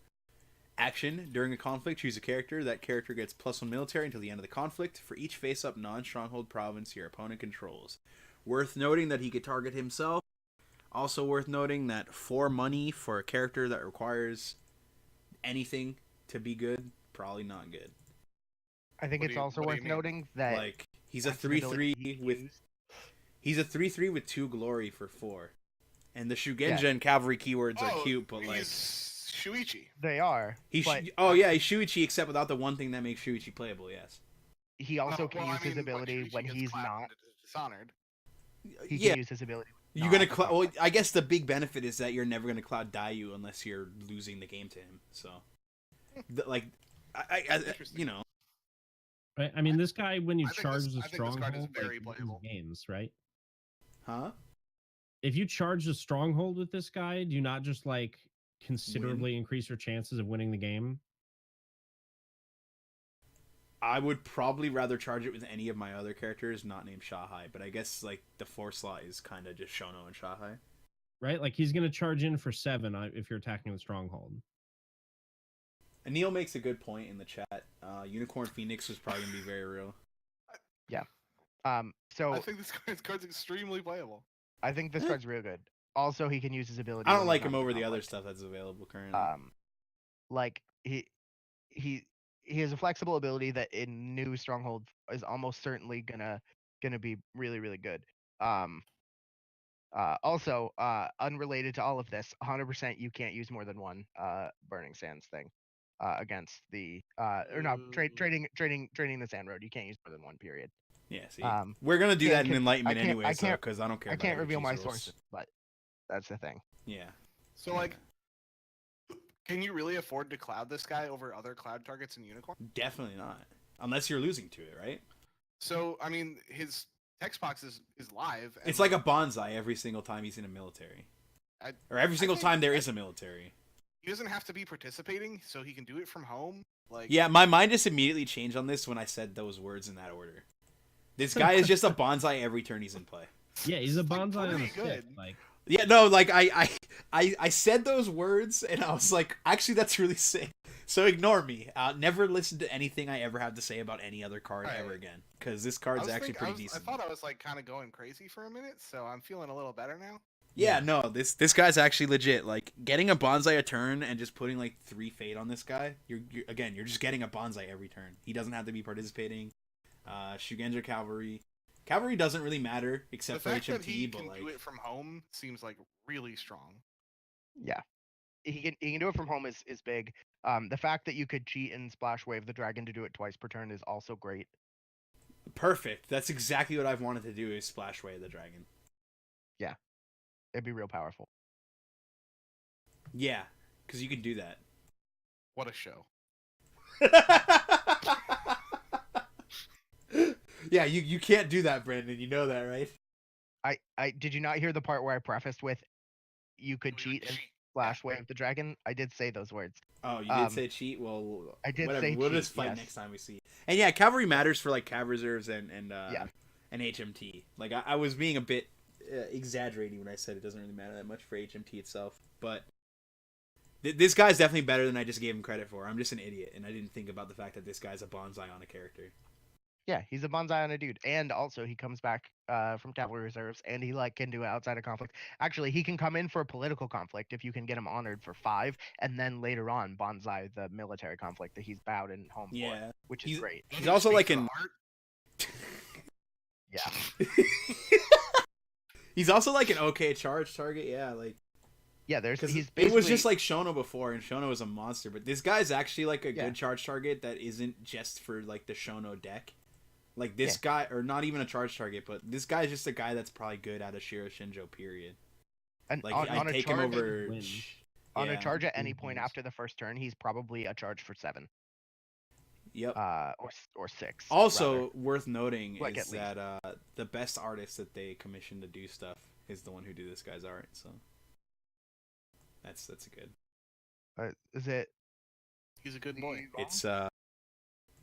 Action: during a conflict, choose a character. That character gets +1 military until the end of the conflict for each face-up non-stronghold province your opponent controls. Worth noting that he could target himself. Also worth noting that 4 money for a character that requires anything to be good, probably not good. I think it's also worth noting that like he's a 3/3 with 2 glory for 4. And the Shugenja and Cavalry keywords are cute, but like Shuichi. They are. He's but Shuichi, except without the one thing that makes Shuichi playable. Yes. He also can use his ability when he's not dishonored. He can use his ability. You're gonna well, I guess the big benefit is that you're never gonna cloud Dayu unless you're losing the game to him. So, like, I you know. Right. I mean, this guy when you charge the I think this card is stronghold, very like, playable. games, right? Huh? If you charge the stronghold with this guy, do you not just like considerably increase your chances of winning the game? I would probably rather charge it with any of my other characters, not named Shahai, but I guess like the 4 slot is kind of just Shono and Shahai. Right? Like he's going to charge in for 7 if you're attacking the stronghold. And Neil makes a good point in the chat. Unicorn Phoenix was probably going to be very real. Yeah. So I think this card's extremely playable. I think this card's real good. Also, he can use his ability. I don't like him over the other stuff that's available currently. Like he has a flexible ability that in new stronghold is almost certainly gonna be really, really good. Also, unrelated to all of this, 100% you can't use more than one Burning Sands thing against the or no trading the Sand Road. You can't use more than one. Period. Yeah, see, we're gonna do that in Enlightenment anyway, because I don't care. I can't reveal my sources, but that's the thing. Yeah. So like, can you really afford to cloud this guy over other cloud targets in Unicorn? Definitely not, unless you're losing to it, right? So I mean, his text box is live. And it's like a bonsai every single time he's in a military, or every single time there is a military. He doesn't have to be participating, so he can do it from home. Like, yeah, my mind just immediately changed on this when I said those words in that order. This guy is just a bonsai every turn he's in play. Yeah, he's a bonsai on a stick. Like, yeah, no, like I said those words and I was like, actually, that's really sick. So ignore me. Never listen to anything I ever have to say about any other card ever again, because this card's actually pretty decent. I thought I was like kind of going crazy for a minute, so I'm feeling a little better now. Yeah, no, this guy's actually legit. Like, getting a bonsai a turn and just putting like 3 fate on this guy, you're just getting a bonsai every turn. He doesn't have to be participating. Shugenja Cavalry doesn't really matter except for HMT, that he but can like do it from home seems like really strong. Yeah. he can do it from home is big. The fact that you could cheat and splash wave the dragon to do it twice per turn is also great. Perfect. That's exactly what I've wanted to do, is splash away the dragon. Yeah, it'd be real powerful. Yeah, because you can do that. What a show. Yeah, you can't do that, Brandon. You know that, right? I did you not hear the part where I prefaced with you could cheat and splash wave the dragon? I did say those words. Oh, you did say cheat? Well, I did whatever. say We'll cheat, just fight yes. next time we see. And yeah, cavalry matters for like cav reserves and Yeah. and HMT. Like I was being a bit exaggerating when I said it doesn't really matter that much for HMT itself, but this guy's definitely better than I just gave him credit for. I'm just an idiot, and I didn't think about the fact that this guy's a bonsai on a character. Yeah, he's a bonsai on a dude, and also he comes back from cavalry reserves, and he like can do it outside of conflict. Actually, he can come in for a political conflict if you can get him honored for 5, and then later on bonsai the military conflict that he's bowed in home for, which is great. He's also like an Yeah. He's also like an okay charge target. Yeah, like yeah. There's because he's it was just like Shono before, and Shono was a monster. But this guy's actually like a Yeah. good charge target that isn't just for like the Shono deck. Like this guy, or not even a charge target, but this guy's just a guy that's probably good at a Shiro Shinjo. Period. And Like on I a take him charge, over. on a Yeah. charge at any point after the first turn, he's probably a charge for 7. Yep. Or 6. Also rather. worth noting Like, is at that the best artist that they commissioned to do stuff is the one who do this guy's art. So that's a good. Is it? He's a good boy. It's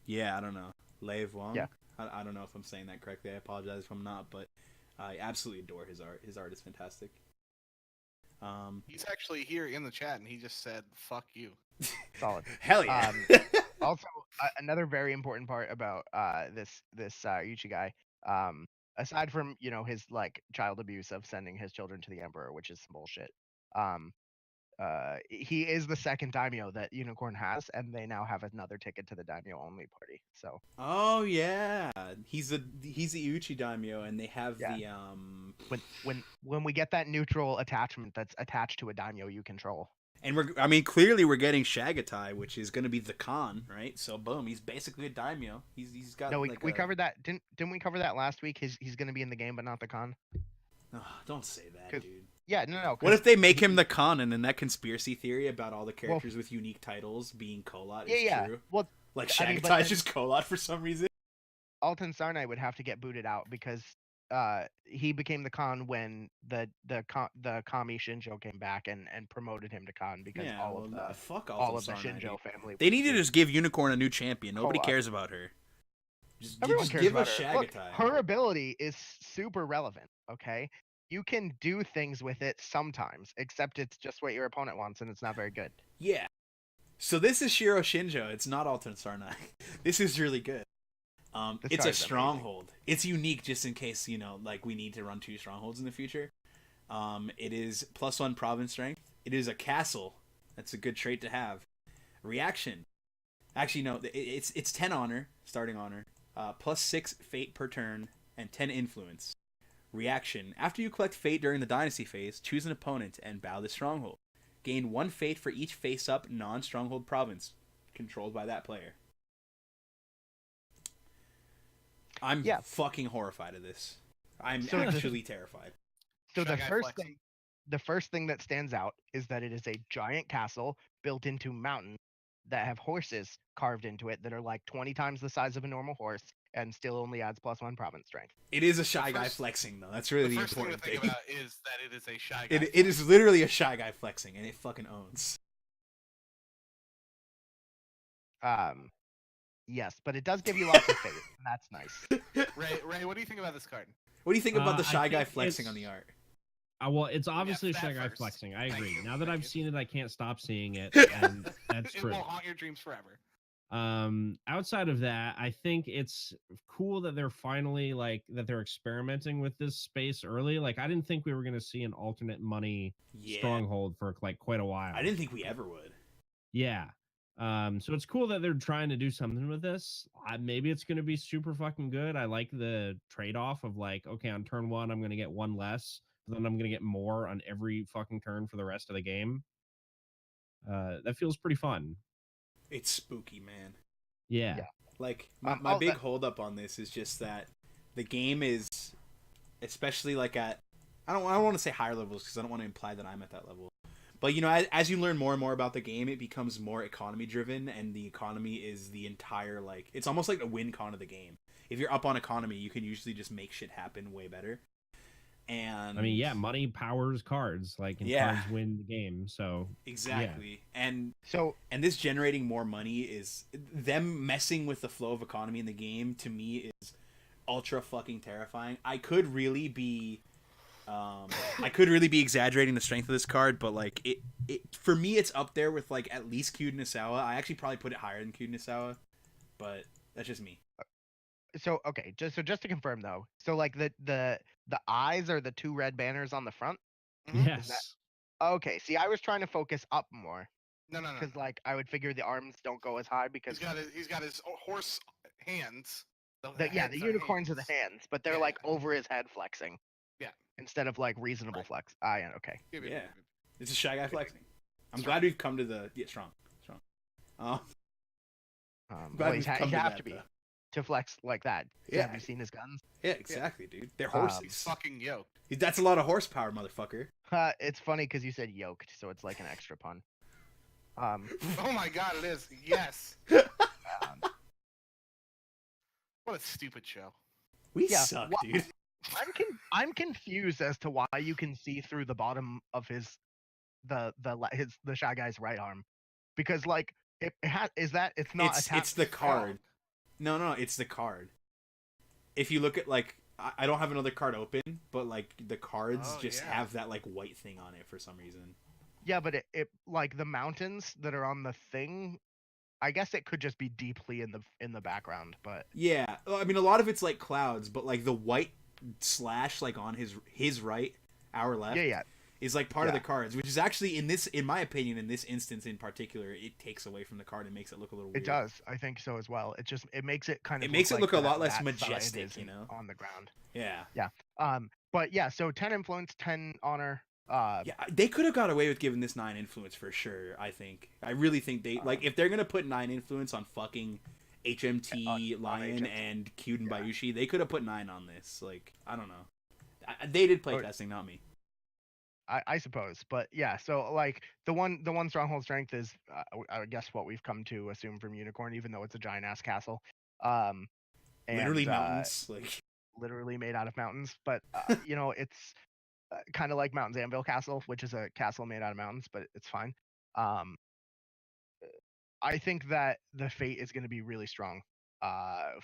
yeah, I don't know, Lei Wang. Yeah. I don't know if I'm saying that correctly. I apologize if I'm not, but I absolutely adore his art. His art is fantastic. He's actually here in the chat, and he just said, "Fuck you." Solid. Hell yeah. Also, another very important part about this Uchi guy, aside from his like child abuse of sending his children to the Emperor, which is some bullshit. He is the second daimyo that Unicorn has, and they now have another ticket to the daimyo only party. So. Oh yeah, he's the Uchi daimyo, and they have the When we get that neutral attachment that's attached to a daimyo you control. And clearly we're getting Shagatai, which is going to be the Khan, right? So boom, he's basically a daimyo. He's got. No, we covered that. Didn't we cover that last week? He's going to be in the game, but not the Khan. Oh, don't say that, dude. Yeah, no. What if they make him the Khan, and then that conspiracy theory about all the characters with unique titles being Kolat is true? Well, like Shagatai is just Kolat for some reason. Alton Sarnai would have to get booted out because he became the Khan when the Kami Shinjo came back and promoted him to Khan because all of the Shinjo family. They need to just give Unicorn a new champion. Nobody cares about her. Everyone cares about her. Look, her ability is super relevant. Okay, you can do things with it sometimes, except it's just what your opponent wants, and it's not very good. Yeah. So this is Shiro Shinjo. It's not Alton Sarnai. This is really good. It's a stronghold. Amazing. It's unique just in case, like we need to run 2 strongholds in the future. It is +1 province strength. It is a castle. That's a good trait to have. Reaction. Actually, no, it's 10 honor, starting honor, +6 fate per turn, and 10 influence. Reaction. After you collect fate during the dynasty phase, choose an opponent and bow the stronghold. Gain 1 fate for each face-up non-stronghold province controlled by that player. I'm fucking horrified of this. I'm actually terrified. So the first thing that stands out is that it is a giant castle built into mountains that have horses carved into it that are like 20 times the size of a normal horse and still only adds +1 province strength. It is a Shy Guy flexing, though. That's really the important thing. The first thing to think about is that it is a Shy Guy. It is literally a Shy Guy flexing, and it fucking owns. Yes, but it does give you lots of faith, and that's nice. Ray, what do you think about this card? What do you think about the Shy Guy flexing on the art? Well, it's obviously a Shy Guy flexing. I agree. Now that I've seen it, I can't stop seeing it, and that's true. It will haunt your dreams forever. Outside of that, I think it's cool that they're finally that they're experimenting with this space early. Like, I didn't think we were going to see an alternate money stronghold for quite a while. I didn't think we ever would. Yeah. So it's cool that they're trying to do something with this. Maybe it's going to be super fucking good. I like the trade-off of okay, on turn 1, I'm going to get 1 less, but then I'm going to get more on every fucking turn for the rest of the game. That feels pretty fun. It's spooky, man. Yeah. Yeah. Like my Oh, big that- hold up on this is just that the game is, especially like at, I don't want to say higher levels because I don't want to imply that I'm at that level. But you know, as you learn more and more about the game, it becomes more economy driven, and the economy is the entire, like, it's almost like the win con of the game. If you're up on economy, you can usually just make shit happen way better. And I mean, yeah, money powers cards, like, and Yeah. cards win the game. So exactly. And So this generating more money is them messing with the flow of economy in the game. To me, is ultra fucking terrifying. I could really be exaggerating the strength of this card, but like it for me, it's up there with like at least Kyuden Isawa. I actually probably put it higher than Kyuden Isawa, but that's just me. okay, just to confirm though, so like the eyes are the two red banners on the front. yes. Okay, see, I was trying to focus up more No, no, no. because like I would figure the arms don't go as high because He's got his horse hands. the heads are unicorns are the hands, but they're Yeah. like over his head flexing. Yeah. Instead of like reasonable Right. flex. Ah, yeah, okay. Yeah. It's a Shy Guy flexing. I'm Strong. glad we've come to the strong. Well, Glad he's we've come he'd to have that, to be though. to flex like that. Yeah. Have you seen his guns? Yeah, exactly, dude. They're Um, horses. He's fucking yoked. That's a lot of horsepower, motherfucker. It's funny because you said yoked, so it's like an extra pun. Oh my god, it is. Yes. What a stupid show. We Yeah, suck, wha- dude. I'm confused as to why you can see through the bottom of the Shy Guy's right arm, because like it has it's not attached. It's the card. No, it's the card. If you look at like, I don't have another card open, but like the cards Oh, just yeah. have that like white thing on it for some reason. Yeah, but it like the mountains that are on the thing. I guess it could just be deeply in the background, but Yeah, well, I mean a lot of it's like clouds, but like the white slash like on his right, our left, yeah, is like part of Yeah. the cards, which is actually in my opinion, in this instance in particular, it takes away from the card and makes it look a little weird. it does. I think so as well. It makes it kind of It makes it look a like lot less that majestic, side you know? on the ground. Yeah. But yeah, so 10 influence, 10 honor. Yeah, they could have got away with giving this 9 influence for sure. I really think they like if they're gonna put 9 influence on fucking HMT Lion HMT, and Kyuden yeah. Bayushi, they could have put 9 on this. Like, I don't know. They did Oh, playtesting, not me. I suppose, but yeah. So like the one stronghold strength is I guess what we've come to assume from Unicorn, even though it's a giant ass castle. And, Literally mountains, like literally made out of mountains. But you know, it's kind of like Mountain's Anvil Castle, which is a castle made out of mountains, but it's fine. I think that the Fate is going to be really strong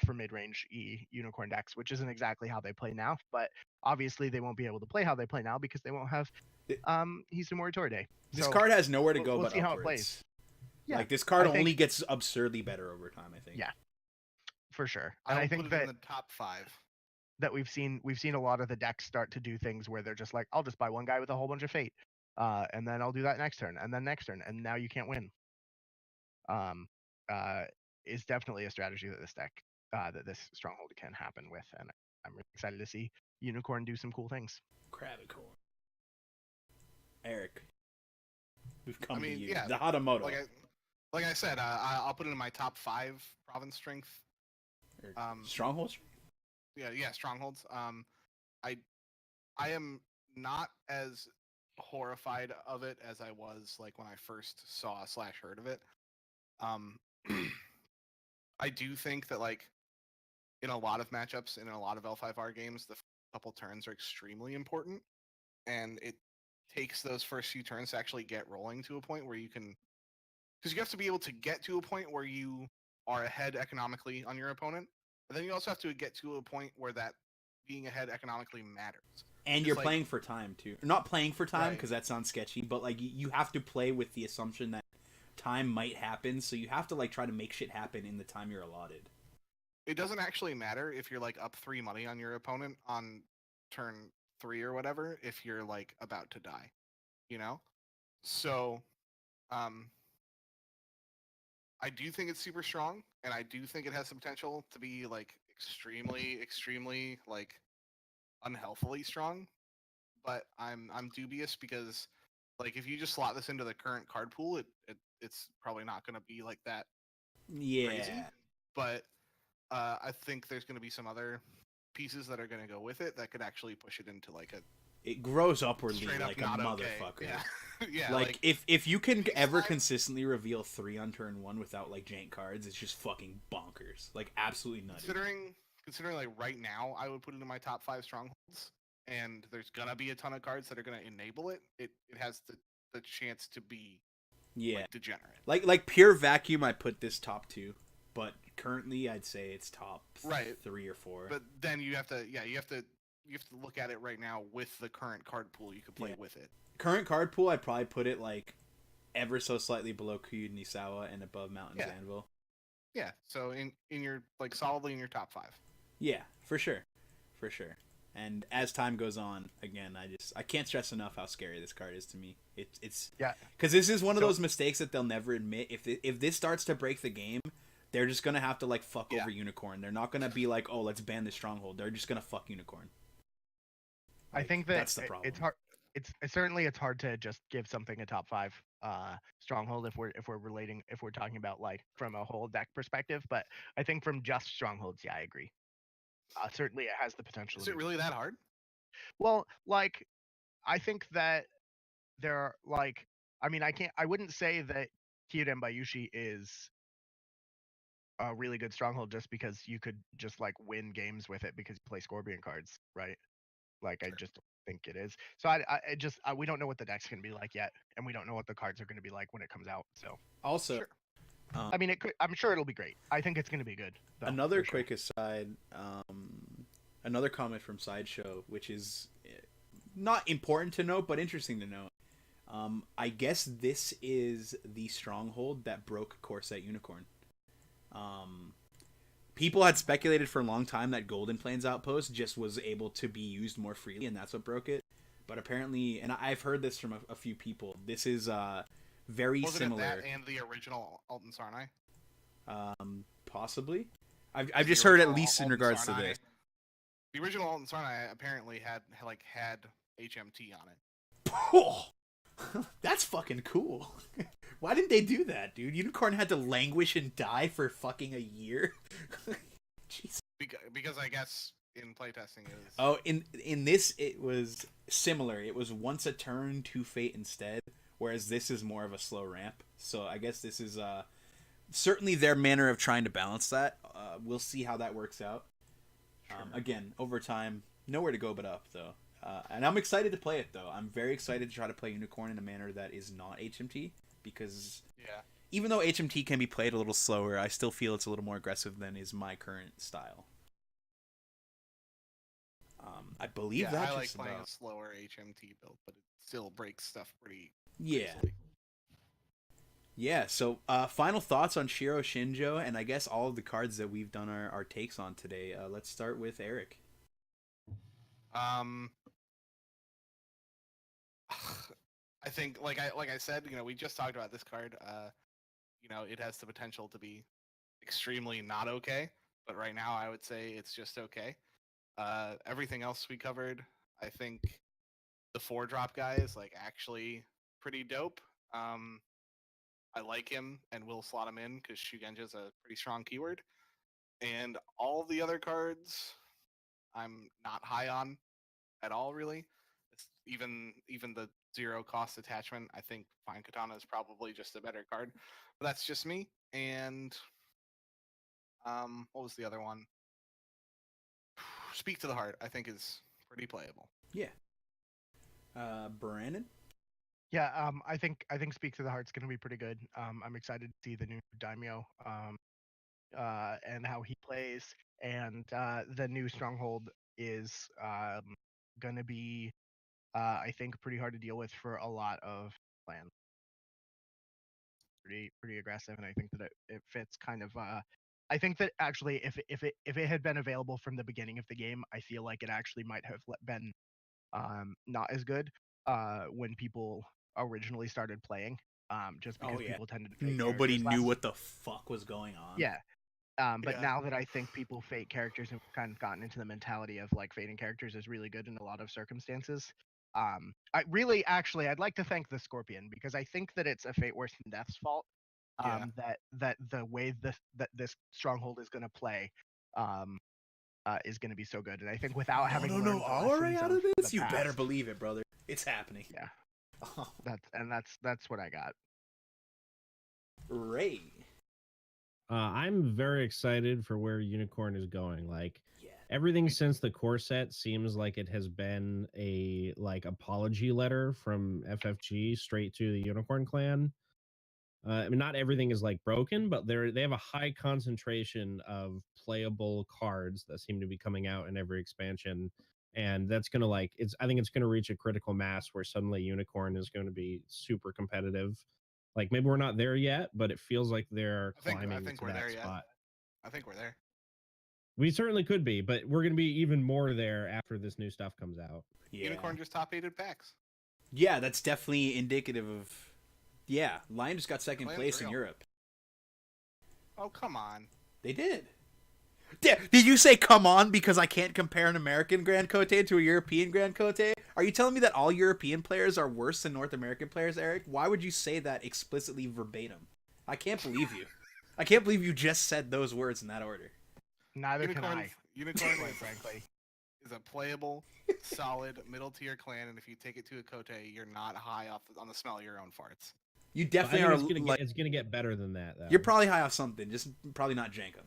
for mid-range Unicorn decks, which isn't exactly how they play now, but obviously they won't be able to play how they play now because they won't have Hisumori Toride. this So card has nowhere to go we'll but see how it upwards. plays. Yeah, Like this card I think- only gets absurdly better over time, I think. Yeah. For sure. And I'll I think put it that in the top 5. that we've seen a lot of the decks start to do things where they're just like, I'll just buy one guy with a whole bunch of Fate, and then I'll do that next turn, and then next turn, and now you can't win. Is definitely a strategy that that this stronghold can happen with, and I'm really excited to see Unicorn do some cool things. Cravicorn. Eric, we've come I mean, to you. yeah, The Hatamoto. Like I said, I'll put it in my top 5 province strength. Strongholds? Yeah, strongholds. I am not as horrified of it as I was like when I first saw / heard of it. I do think that like in a lot of matchups and in a lot of L5R games, the couple turns are extremely important, and it takes those first few turns to actually get rolling to a point where you can, because you have to be able to get to a point where you are ahead economically on your opponent, but then you also have to get to a point where that being ahead economically matters. And It's you're like- playing for time too. Not playing for time Right. because that sounds sketchy, but like you have to play with the assumption that time might happen, so you have to like try to make shit happen in the time you're allotted. It doesn't actually matter if you're like up 3 money on your opponent on turn 3 or whatever if you're like about to die, you know? So I do think it's super strong, and I do think it has the potential to be like extremely like unhealthily strong, but I'm dubious because Like if you just slot this into the current card pool, it's probably not going to be like that crazy. Yeah. But I think there's going to be some other pieces that are going to go with it that could actually push it into like a It grows upwardly straight up like a not motherfucker. okay. Yeah, yeah. Like if you can ever time- consistently reveal 3 on turn 1 without like jank cards, it's just fucking bonkers. Like absolutely nutty. Considering like right now, I would put it in my top 5 strongholds, and there's gonna be a ton of cards that are gonna enable it. It has the chance to be like degenerate. Like pure vacuum, I put this top 2, but currently I'd say it's top 3 or 4. But then you have to look at it right now with the current card pool you could play with it. Current card pool, I'd probably put it like ever so slightly below Kyud Nisawa and above Mountain's Anvil. Yeah, so in your like solidly in your top 5. Yeah, for sure. And as time goes on, again, I can't stress enough how scary this card is to me. It's because this is one of those mistakes that they'll never admit. If this starts to break the game, they're just gonna have to like fuck over Unicorn. They're not gonna be like, oh, let's ban this stronghold. They're just gonna fuck Unicorn. I think that's the problem. It's hard. It's hard to just give something a top 5 stronghold if we're talking about like from a whole deck perspective. But I think from just strongholds, I agree. Certainly, it has the potential. Is it really that hard? Well, like, I think that there are like, I wouldn't say that Kyuden Bayushi is a really good stronghold just because you could just like win games with it because you play Scorpion cards, right? Like, sure. I just don't think it is. So we don't know what the deck's gonna be like yet, and we don't know what the cards are gonna be like when it comes out. So also. Sure. I'm sure it'll be great. I think it's going to be good. Though, another quick aside, another comment from Sideshow, which is not important to note, but interesting to note. I guess this is the stronghold that broke Corset Unicorn. People had speculated for a long time that Golden Plains Outpost just was able to be used more freely, and that's what broke it. But apparently, and I've heard this from a few people, this is very similar. Wasn't it that and the original Alton Sarnai? Possibly. I've just heard at least in regards to this. The original Alton Sarnai apparently had HMT on it. Oh, that's fucking cool. Why didn't they do that, dude? Unicorn had to languish and die for fucking a year. Jeez. Because I guess in playtesting it is. Oh, in this it was similar. It was once a turn, 2 fate instead. Whereas this is more of a slow ramp. So I guess this is certainly their manner of trying to balance that. We'll see how that works out. Sure. Again, over time, nowhere to go but up, though. And I'm excited to play it, though. I'm very excited to try to play Unicorn in a manner that is not HMT. Because even though HMT can be played a little slower, I still feel it's a little more aggressive than is my current style. I believe that. I like playing a slower HMT build, but it still breaks stuff pretty... Yeah. Yeah, so final thoughts on Shiro Shinjo, and I guess all of the cards that we've done our takes on today. Let's start with Eric. I think, like I said, we just talked about this card. It has the potential to be extremely not okay, but right now I would say it's just okay. Everything else we covered, I think the 4-drop guy is like actually pretty dope. I like him and will slot him in because Shugenja is a pretty strong keyword. And all the other cards I'm not high on at all, really. It's even the 0 cost attachment, I think Fine Katana is probably just a better card. But that's just me. And what was the other one? Speak to the Heart, I think, is pretty playable. Yeah. Brandon? Yeah, I think Speak to the Heart's going to be pretty good. I'm excited to see the new Daimyo and how he plays, and the new Stronghold is going to be, I think, pretty hard to deal with for a lot of plans. Pretty aggressive, and I think that it fits kind of. I think that actually, if it had been available from the beginning of the game, I feel like it actually might have been not as good when people originally started playing, just because people tended to nobody knew what the fuck was going on. Yeah. But now that I think people fake characters have kind of gotten into the mentality of like fading characters is really good in a lot of circumstances, I'd like to thank the Scorpion, because I think that it's a Fate Worse Than Death's fault. That the way that this stronghold is going to play is going to be so good, and I think without having learned the Already lessons out of this, the you better past, believe it, brother. It's happening. Yeah, that's what I got. Ray. I'm very excited for where Unicorn is going. Like, Yeah. everything since the core set seems like it has been a apology letter from FFG straight to the Unicorn Clan. I mean, not everything is like broken, but they have a high concentration of playable cards that seem to be coming out in every expansion, and that's gonna I think it's gonna reach a critical mass where suddenly Unicorn is going to be super competitive. Like, maybe we're not there yet, but it feels like they're climbing I think to we're that there spot. yet. I think we're there. We certainly could be, but we're going to be even more there after this new stuff comes out. Yeah. Unicorn just top 8 packs. Yeah, that's definitely indicative of. Yeah, Lion just got second place in Europe. Oh, come on. They did. Did you say come on because I can't compare an American Grand Cote to a European Grand Cote? Are you telling me that all European players are worse than North American players, Eric? Why would you say that explicitly verbatim? I can't believe you. I can't believe you just said those words in that order. Neither can I. Unicorn, quite frankly, is a playable, solid middle tier clan, and if you take it to a Cote, you're not high off on the smell of your own farts. You definitely are. It's gonna get better than that, though. You're probably high off something, just probably not Jankum.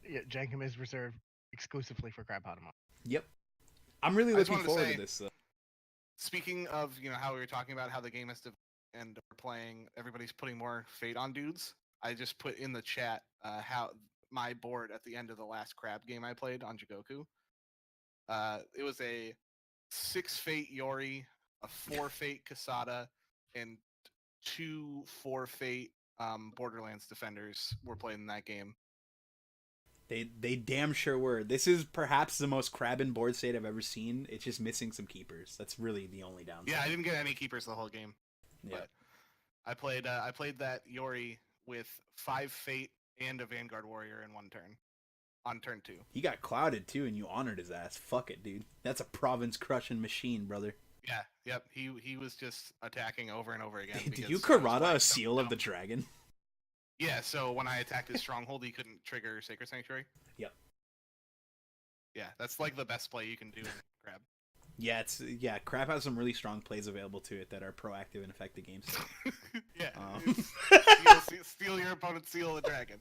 Yeah, Jankum is reserved exclusively for Crab Potama. Yep. I'm really looking forward to this. Speaking of, how we were talking about how the game is and we're playing, everybody's putting more Fate on dudes. I just put in the chat how my board at the end of the last Crab game I played on Jigoku. It was a 6 Fate Yori, a 4 Fate Kasada, and 2 4 Fate Borderlands defenders were playing in that game. They damn sure were. This is perhaps the most crabbin board state I've ever seen. It's just missing some keepers. That's really the only downside. Yeah, I didn't get any keepers the whole game. Yeah. But I played that Yori with 5 Fate and a Vanguard Warrior in one turn. On turn 2. He got clouded too, and you honored his ass. Fuck it, dude. That's a province crushing machine, brother. Yeah, yep. He was just attacking over and over again. Did you Karada a Seal of the Dragon? Yeah, so when I attacked his stronghold, he couldn't trigger Sacred Sanctuary. Yep. Yeah, that's like the best play you can do in Crab. Yeah, Crab has some really strong plays available to it that are proactive and affect the game state. Yeah. Steal your opponent's Seal of the Dragon.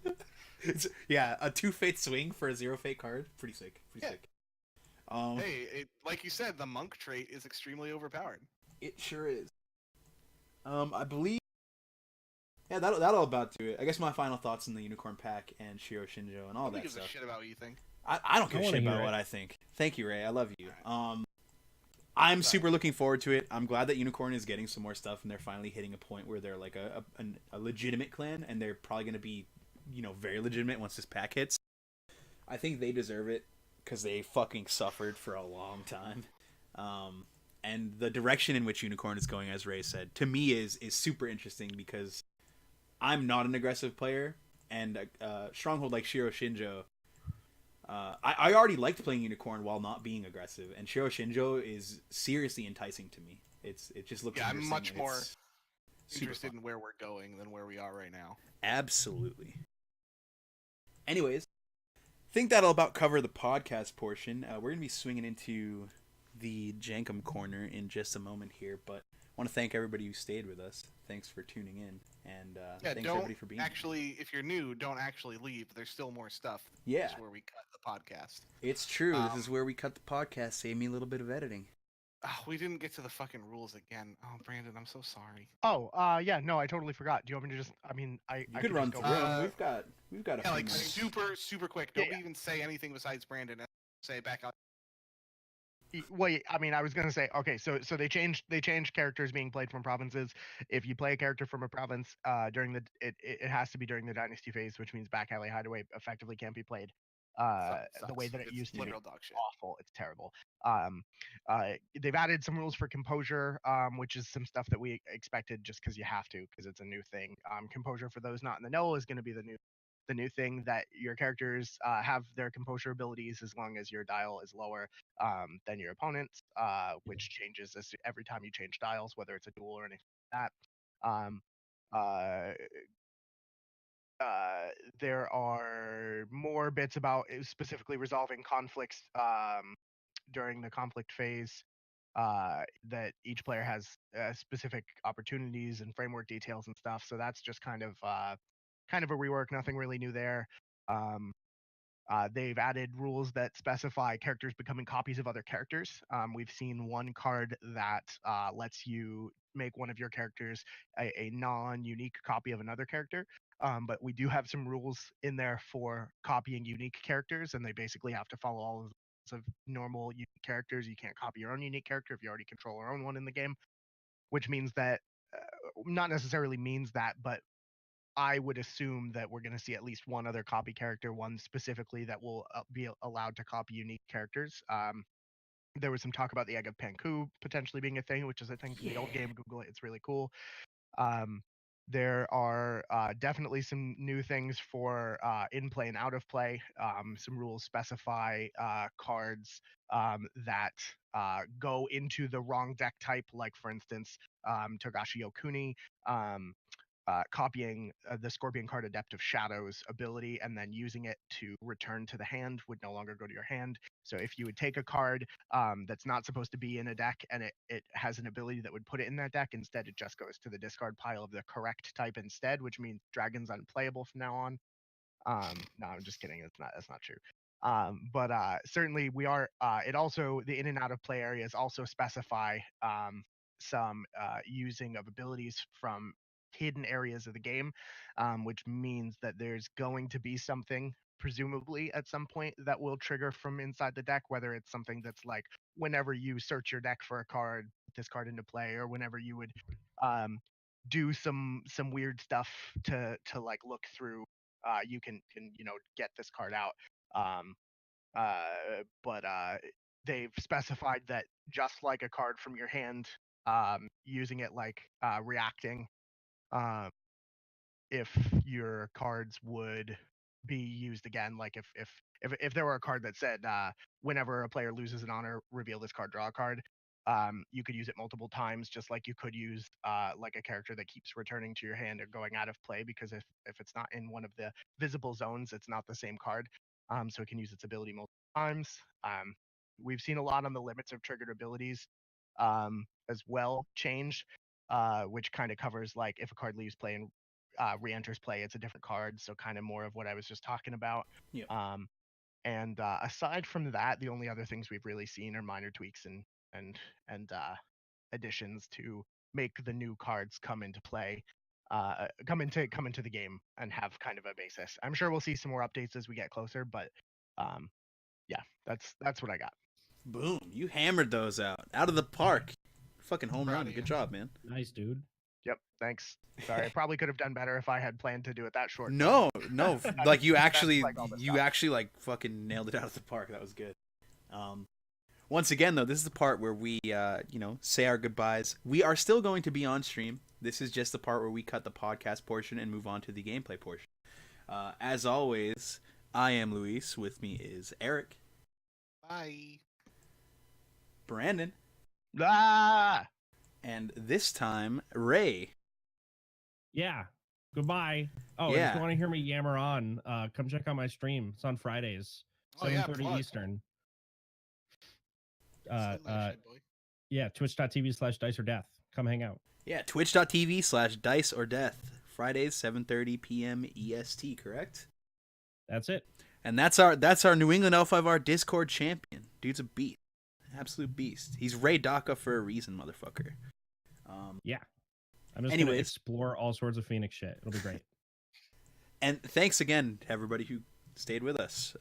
Yeah, a 2 Fate swing for a 0 Fate card. Pretty sick. Sick. Hey, like you said, the Monk trait is extremely overpowered. It sure is. I believe. Yeah, that'll about do it. I guess my final thoughts on the Unicorn Pack and Shiro Shinjo and all that stuff. Who gives a shit about what you think? I don't give a shit about what I think. Thank you, Ray. I love you. I'm super looking forward to it. I'm glad that Unicorn is getting some more stuff, and they're finally hitting a point where they're like a legitimate clan, and they're probably going to be, very legitimate once this pack hits. I think they deserve it because they fucking suffered for a long time. And the direction in which Unicorn is going, as Ray said, to me is super interesting because I'm not an aggressive player, and Stronghold like Shiro Shinjo. I already liked playing Unicorn while not being aggressive, and Shiro Shinjo is seriously enticing to me. It just looks. Yeah, I'm much more interested in where we're going than where we are right now. Absolutely. Anyways, I think that'll about cover the podcast portion. We're gonna be swinging into the Jankum corner in just a moment here, but I want to thank everybody who stayed with us. Thanks for tuning in, and thanks everybody for being here. If you're new, don't actually leave. There's still more stuff. Yeah. This is where we cut the podcast. It's true. This is where we cut the podcast. Save me a little bit of editing. We didn't get to the fucking rules again. Oh, Brandon, I'm so sorry. Oh, yeah, no, I totally forgot. Do you want me to just? I mean, I could run through them. We've got a few like minutes. super quick. Don't even say anything besides Brandon. Say back out. Wait, I mean, I was gonna say, okay, so they changed characters being played from provinces. If you play a character from a province during it has to be during the dynasty phase, which means back alley hideaway effectively can't be played the way that it used to be. Dog shit. Awful, it's terrible. They've added some rules for composure, which is some stuff that we expected just because you have to, because it's a new thing. Composure, for those not in the know, is going to be the new the new thing that your characters have their composure abilities as long as your dial is lower than your opponent's, which changes every time you change dials, whether it's a duel or anything like that. Uh, uh, there are more bits about specifically resolving conflicts during the conflict phase, that each player has specific opportunities and framework details and stuff. So that's just kind of a rework. Nothing really new there. Um, they've added rules that specify characters becoming copies of other characters. We've seen one card that lets you make one of your characters a non-unique copy of another character. But we do have some rules in there for copying unique characters, and they basically have to follow all of normal unique characters. You can't copy your own unique character if you already control your own one in the game, which means that, not necessarily means that, but I would assume that we're going to see at least one other copy character, one specifically that will be allowed to copy unique characters. There was some talk about the Egg of Panku potentially being a thing, which is a thing from the old game. Google it; it's really cool. Um, there are definitely some new things for in play and out of play. Some rules specify cards that go into the wrong deck type, like for instance, Togashi Yokuni. Copying the Scorpion card Adept of Shadows ability and then using it to return to the hand would no longer go to your hand. So if you would take a card that's not supposed to be in a deck and it has an ability that would put it in that deck, instead it just goes to the discard pile of the correct type instead, which means Dragon's unplayable from now on. No, I'm just kidding. That's not true. But certainly we are. It also, the in and out of play areas also specify some using of abilities from hidden areas of the game, which means that there's going to be something presumably at some point that will trigger from inside the deck, whether it's something that's like whenever you search your deck for a card, put this card into play, or whenever you would um, do some weird stuff to like look through, you can get this card out. Um, but they've specified that just like a card from your hand, using it like reacting, uh, if your cards would be used again, like if there were a card that said whenever a player loses an honor, reveal this card, draw a card. You could use it multiple times, just like you could use like a character that keeps returning to your hand or going out of play, because if it's not in one of the visible zones, it's not the same card. So it can use its ability multiple times. We've seen a lot on the limits of triggered abilities as well change, which kind of covers like if a card leaves play and re-enters play, it's a different card. So kind of more of what I was just talking about. Yeah. And aside from that, the only other things we've really seen are minor tweaks and additions to make the new cards come into play, come into the game and have kind of a basis. I'm sure we'll see some more updates as we get closer, but yeah, that's what I got. Boom! You hammered those out of the park. Fucking home Proud run. of Good you. job, man. Nice, dude. Yep, thanks. Sorry, I probably could have done better if I had planned to do it that short. No, like you actually, like all this you stuff. actually like fucking nailed it out of the park. That was good. Once again, though, this is the part where we, say our goodbyes. We are still going to be on stream. This is just the part where we cut the podcast portion and move on to the gameplay portion. As always, I am Luis. With me is Eric. Bye. Brandon. Ah! And this time, Ray. Yeah. Goodbye. Oh, Yeah. if you want to hear me yammer on, come check out my stream. It's on Fridays, Oh, yeah, 7:30 plug. Eastern. Send that shit, boy. Yeah, twitch.tv/diceordeath. Come hang out. Yeah, twitch.tv/diceordeath. Fridays, 7:30 p.m. EST, correct? That's it. And that's our New England L5R Discord champion. Dude's a beast. Absolute beast. He's Ray Daka for a reason, motherfucker. Yeah. I'm just going to explore all sorts of Phoenix shit. It'll be great. And thanks again to everybody who stayed with us.